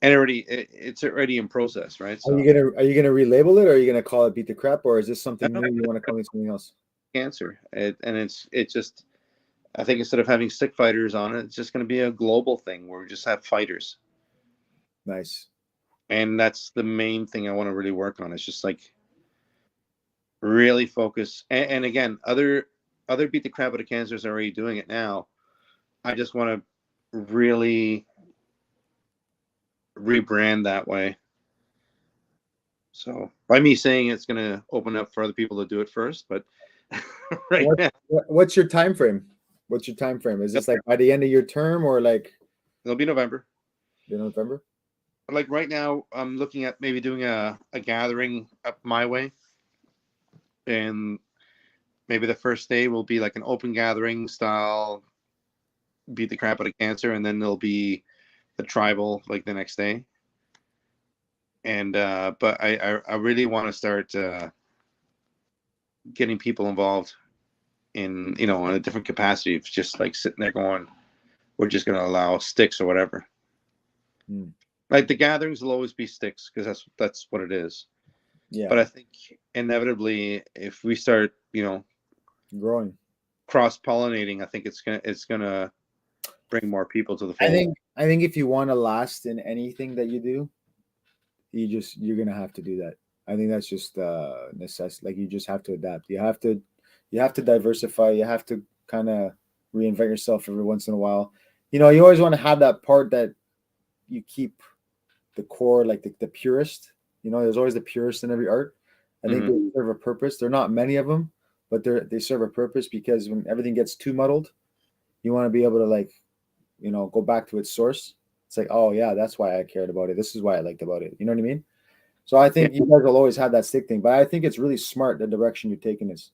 And it's already in process, right? So Are you gonna relabel it, or are you gonna call it "Beat the Crap," or is this I something don't new? know, You want to call it something else? cancer, and it's just I think instead of having stick fighters on it, it's just going to be a global thing where we just have fighters, Nice. and that's the main thing I want to really work on. It's just like really focus, and again, other beat the crap out of cancers are already doing it now. I just want to really rebrand that way. So by me saying it's going to open up for other people to do it first, but right What, now what's your time frame? What's your time frame? Is this like by the end of your term or like it'll be November. November? Like right now, I'm looking at maybe doing a gathering up my way, and maybe the first day will be like an open gathering style, beat the crap out of cancer, and then there'll be the tribal like the next day. And but I really want to start getting people involved in in a different capacity. It's just like sitting there going, we're just going to allow sticks or whatever. Hmm. Like the gatherings will always be sticks because that's what it is. Yeah, But I think inevitably, if we start, growing. cross pollinating, I think it's gonna bring more people to the fold. I think if you want to last in anything that you do, you're gonna have to do that. I think that's just necessity. Like you just have to adapt. You have to diversify. You have to kind of reinvent yourself every once in a while. You always want to have that part that you keep the core, like the purist. There's always the purist in every art. I think Hmm. they serve a purpose. There are not many of them, but they serve a purpose because when everything gets too muddled, you want to be able to like go back to its source. It's like, oh yeah, that's why I cared about it. This is why I liked about it. You know what I mean? So I Yeah, think you guys will always have that stick thing, but I think it's really smart the direction you're taking this.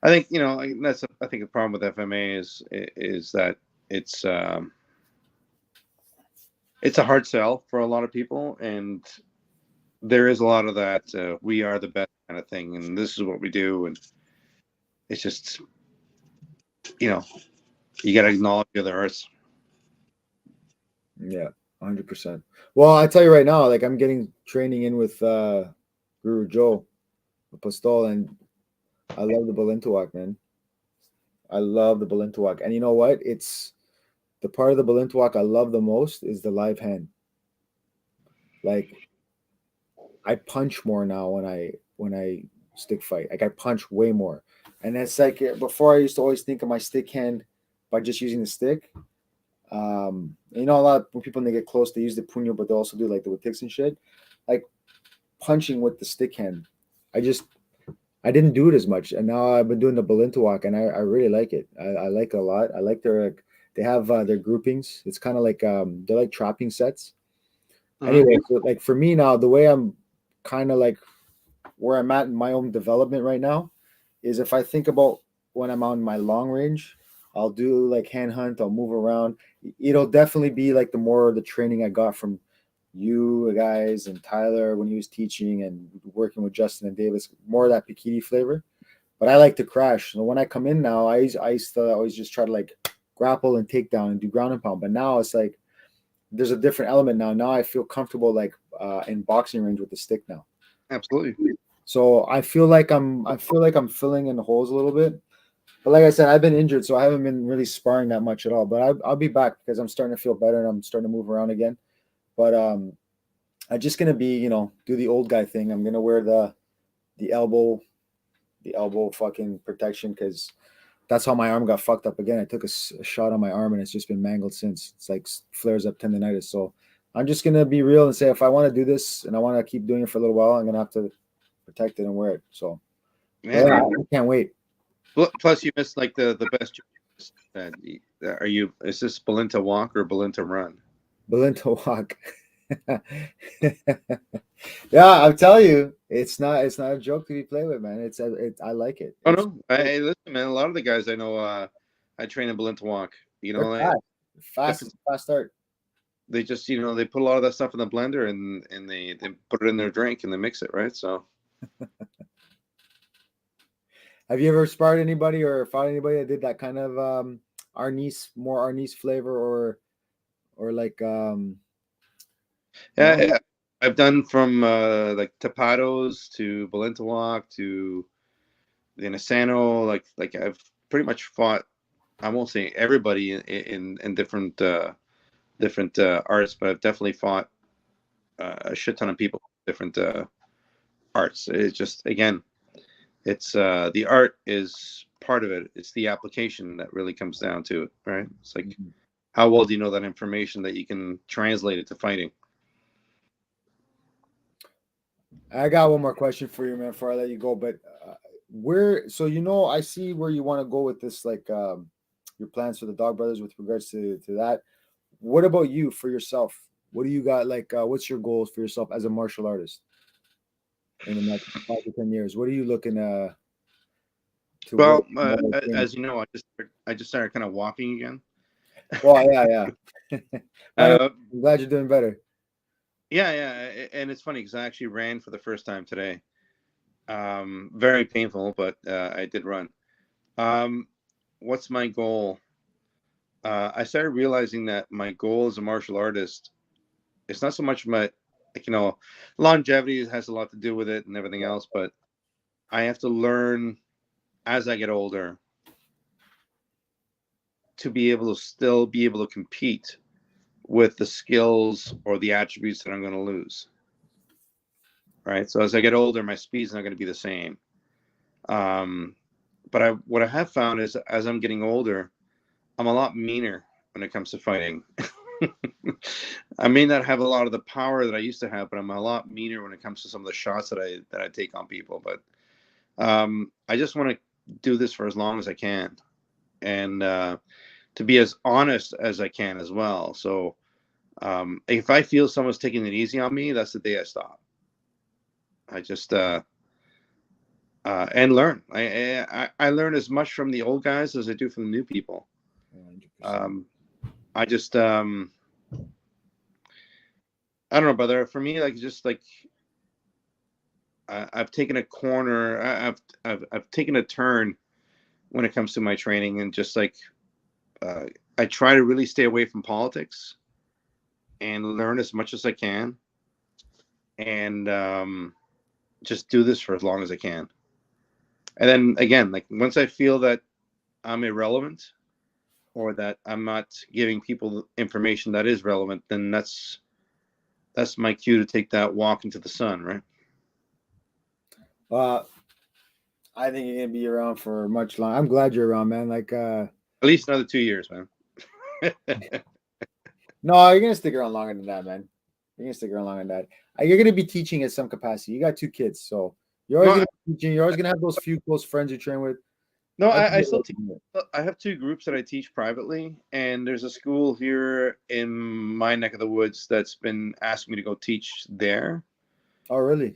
I think like, I think the problem with FMA is that it's um, it's a hard sell for a lot of people, and there is a lot of that we are the best kind of thing, and this is what we do, and it's just you know you got to acknowledge the other arts. Yeah, 100%. Well, I tell you right now, like I'm getting training in with Guru Joe Apostol, and I love the Balintawak, man. I love the Balintawak, and you know what? It's the part of the Balintawak I love the most is the live hand. Like I punch more now when I stick fight. Like I punch way more, and it's like before I used to always think of my stick hand by just using the stick. A lot when people when they get close, they use the puño, but they also do like the watiks and shit. Like punching with the stick hand. I didn't do it as much, and now I've been doing the Balintawak, and I really like it. I like it a lot. I like they have their groupings. It's kind of like they're like trapping sets. Hmm. Anyway, so like for me now, the way I'm kind of like where I'm at in my own development right now is if I think about when I'm on my long range, I'll do like hand hunt, I'll move around. It'll definitely be like the more the training I got from you guys and Tyler when he was teaching and working with Justin and Davis, more of that Pikiti flavor. But I like to crash. So when I come in now, I used to always just try to like grapple and take down and do ground and pound. But now it's like there's a different element now. Now I feel comfortable like in boxing range with the stick now. Absolutely. So I feel like I'm filling in the holes a little bit. But like I said, I've been injured, so I haven't been really sparring that much at all. But I'll be back because I'm starting to feel better and I'm starting to move around again. But I'm just gonna be, do the old guy thing. I'm gonna wear the elbow, the elbow fucking protection because that's how my arm got fucked up again. I took a shot on my arm and it's just been mangled since. It's like flares up tendonitis. So I'm just gonna be real and say if I want to do this and I want to keep doing it for a little while, I'm gonna have to protect it and wear it. So Yeah. yeah, I can't wait. Plus, you missed like the best. Are you? Is this Belinta walk or Belinta run? Belinto walk. Yeah, I'm telling you, it's not a joke to be played with, man. I like it. Oh It's no! Hey, listen, man. A lot of the guys I know, I train in Belinta walk. You they're know, fast, fast start. they just they put a lot of that stuff in the blender and they put it in their drink and they mix it, right? So Have you ever sparred anybody or fought anybody that did that kind of more Arnis flavor or like yeah, no? yeah. I've done from like tapados to Belinta walk to the Nisano. Like I've pretty much fought. I won't say everybody in different arts, but I've definitely fought a shit ton of people different arts. It's just again, it's the art is part of it. It's the application that really comes down to it, right? It's like Mhm. how well do you know that information that you can translate it to fighting? I got one more question for you, man, before I let you go. But where, so I see where you want to go with this, like your plans for the Dog Brothers with regards to that. What about you for yourself? What do you got? Like, what's your goals for yourself as a martial artist in the next 5 to 10 years? What are you looking to work Well, more in? as you know, I just started kind of walking again. Well, yeah, yeah. Anyway, uh, I'm glad you're doing better. yeah, yeah, and it's funny because I actually ran for the first time today. Very painful, but I did run. Um, what's my goal? I started realizing that my goal as a martial artist, it's not so much my, like, longevity has a lot to do with it and everything else, but I have to learn as I get older to be able to still be able to compete with the skills or the attributes that I'm going to lose. Right. So as I get older, my speed's not going to be the same. Um, but what I have found is as I'm getting older, I'm a lot meaner when it comes to fighting. I may not have a lot of the power that I used to have, but I'm a lot meaner when it comes to some of the shots that I take on people. But I just want to do this for as long as I can, and to be as honest as I can as well. So if I feel someone's taking it easy on me, that's the day I stop. I just and learn. I learn as much from the old guys as I do from the new people. 100%. I just I don't know, brother. For me, like just like I've taken a corner. I've taken a turn when it comes to my training, and just like uh, I try to really stay away from politics and learn as much as I can, and just do this for as long as I can. And then again, like once I feel that I'm irrelevant or that I'm not giving people information that is relevant, then that's my cue to take that walk into the sun, right? Uh, I think you're gonna be around for much long. I'm glad you're around, man. Like, At least another 2 years, man. no, you're gonna stick around longer than that, man. You're gonna stick around longer than that. You're gonna be teaching at some capacity. You got 2 kids, so you're always no, gonna be teaching. You're always gonna have those few close friends you train with. no, I think I you're still teach. right. I have two groups that I teach privately, and there's a school here in my neck of the woods that's been asking me to go teach there. Oh, really?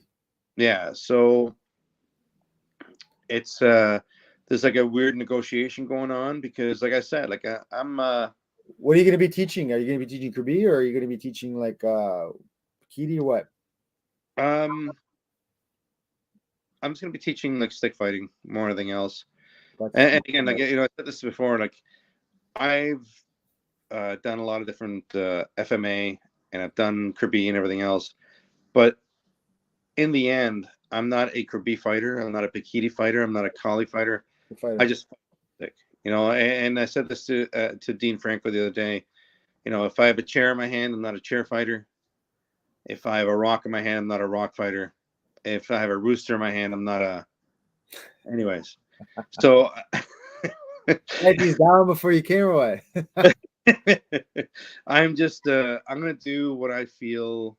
Yeah, so it's there's like a weird negotiation going on because, like I said, like I'm What are you gonna be teaching? Are you gonna be teaching Krabi or are you gonna be teaching like Kitty or what? Um, I'm just gonna be teaching like stick fighting more than anything else. And again, like I said this before, like I've done a lot of different FMA, and I've done Kirby and everything else. But in the end, I'm not a Kirby fighter. I'm not a Bikini fighter. I'm not a Kali fighter. I just stick, And I said this to Dean Franco the other day. If I have a chair in my hand, I'm not a chair fighter. If I have a rock in my hand, I'm not a rock fighter. If I have a rooster in my hand, I'm not a. Anyways, so. Write these down before you came away. I'm just I'm gonna do what I feel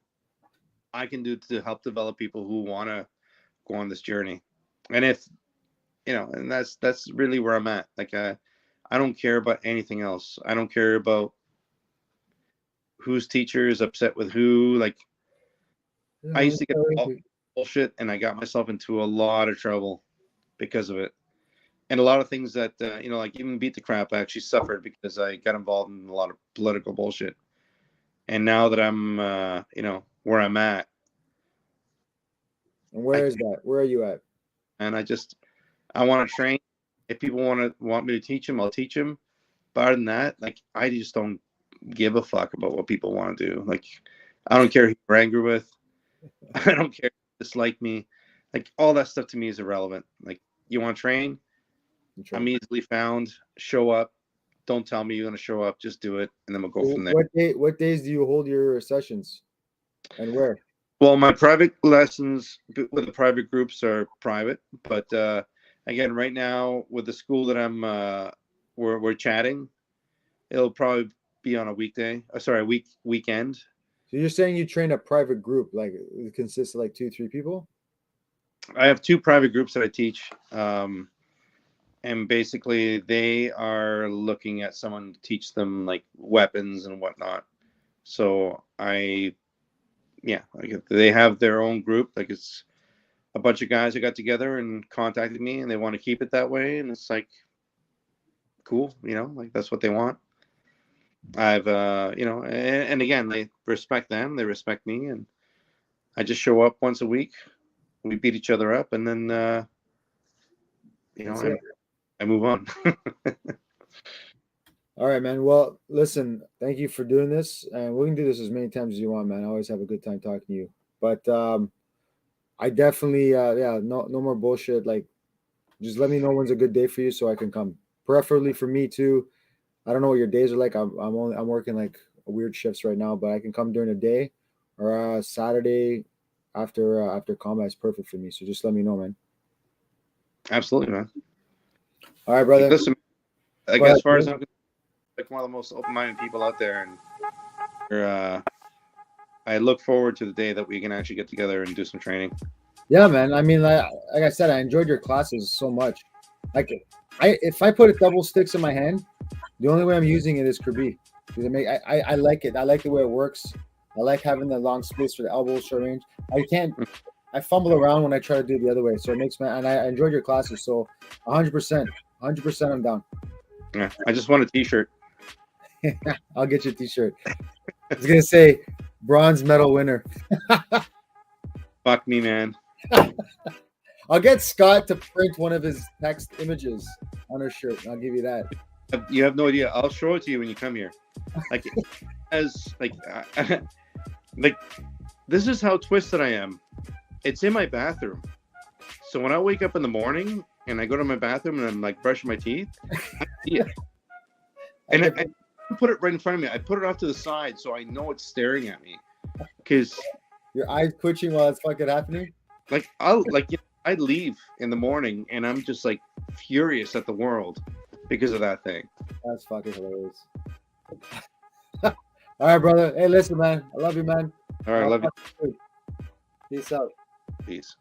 I can do to help develop people who want to go on this journey. And if and that's really where I'm at. Like I don't care about anything else. I don't care about whose teacher is upset with who. Like I used to get all bullshit, and I got myself into a lot of trouble because of it. And a lot of things that like even Beat the Crap, I actually suffered because I got involved in a lot of political bullshit. And now that I'm where I'm at. And where is that? Where are you at? And I want to train. If people want me to teach them, I'll teach them. But other than that, like I just don't give a fuck about what people want to do. Like I don't care who you're angry with. I don't care if you dislike me. Like all that stuff to me is irrelevant. Like you want to train? I'm easily found. Show up. Don't tell me you're going to show up. Just do it, and then we'll go from there. What days do you hold your sessions, and where? Well, my private lessons with the private groups are private, but again, right now with the school that I'm, we're chatting. It'll probably be on a weekday. Weekend. So you're saying you train a private group, like it consists of like 2-3 people? I have 2 private groups that I teach. And basically they are looking at someone to teach them like weapons and whatnot. So they have their own group. Like it's a bunch of guys that got together and contacted me, and they want to keep it that way. And it's like, cool, like that's what they want. I've, and again, they respect them, they respect me, and I just show up once a week. We beat each other up, and then, I move on. All right, man. Well, listen, thank you for doing this, and we can do this as many times as you want, man. I always have a good time talking to you. But I definitely, no more bullshit. Like, just let me know when's a good day for you so I can come. Preferably for me too. I don't know what your days are like. I'm working like weird shifts right now, but I can come during the day or Saturday after combat is perfect for me. So just let me know, man. Absolutely, man. All right, brother. Listen, like as far as I'm like one of the most open-minded people out there, and I look forward to the day that we can actually get together and do some training. Yeah, man. I mean, like I said, I enjoyed your classes so much. Like, if I put a double sticks in my hand, the only way I'm using it is Kirby. Because I like it. I like the way it works. I like having the long space for the elbow short range. I fumble around when I try to do it the other way. So it makes and I enjoyed your classes. So 100%, I'm down. Yeah, I just want a t-shirt. I'll get you a t-shirt. I was gonna say bronze medal winner. Fuck me, man. I'll get Scott to print one of his text images on her shirt. I'll give you that. You have no idea. I'll show it to you when you come here. Like, like this is how twisted I am. It's in my bathroom. So when I wake up in the morning and I go to my bathroom and I'm like brushing my teeth, I see it. And I put it right in front of me. I put it off to the side so I know it's staring at me. Because your eyes twitching while it's fucking happening. Like I leave in the morning and I'm just like furious at the world because of that thing. That's fucking hilarious. All right, brother. Hey, listen, man. I love you, man. All right, love you. Peace out. Peace.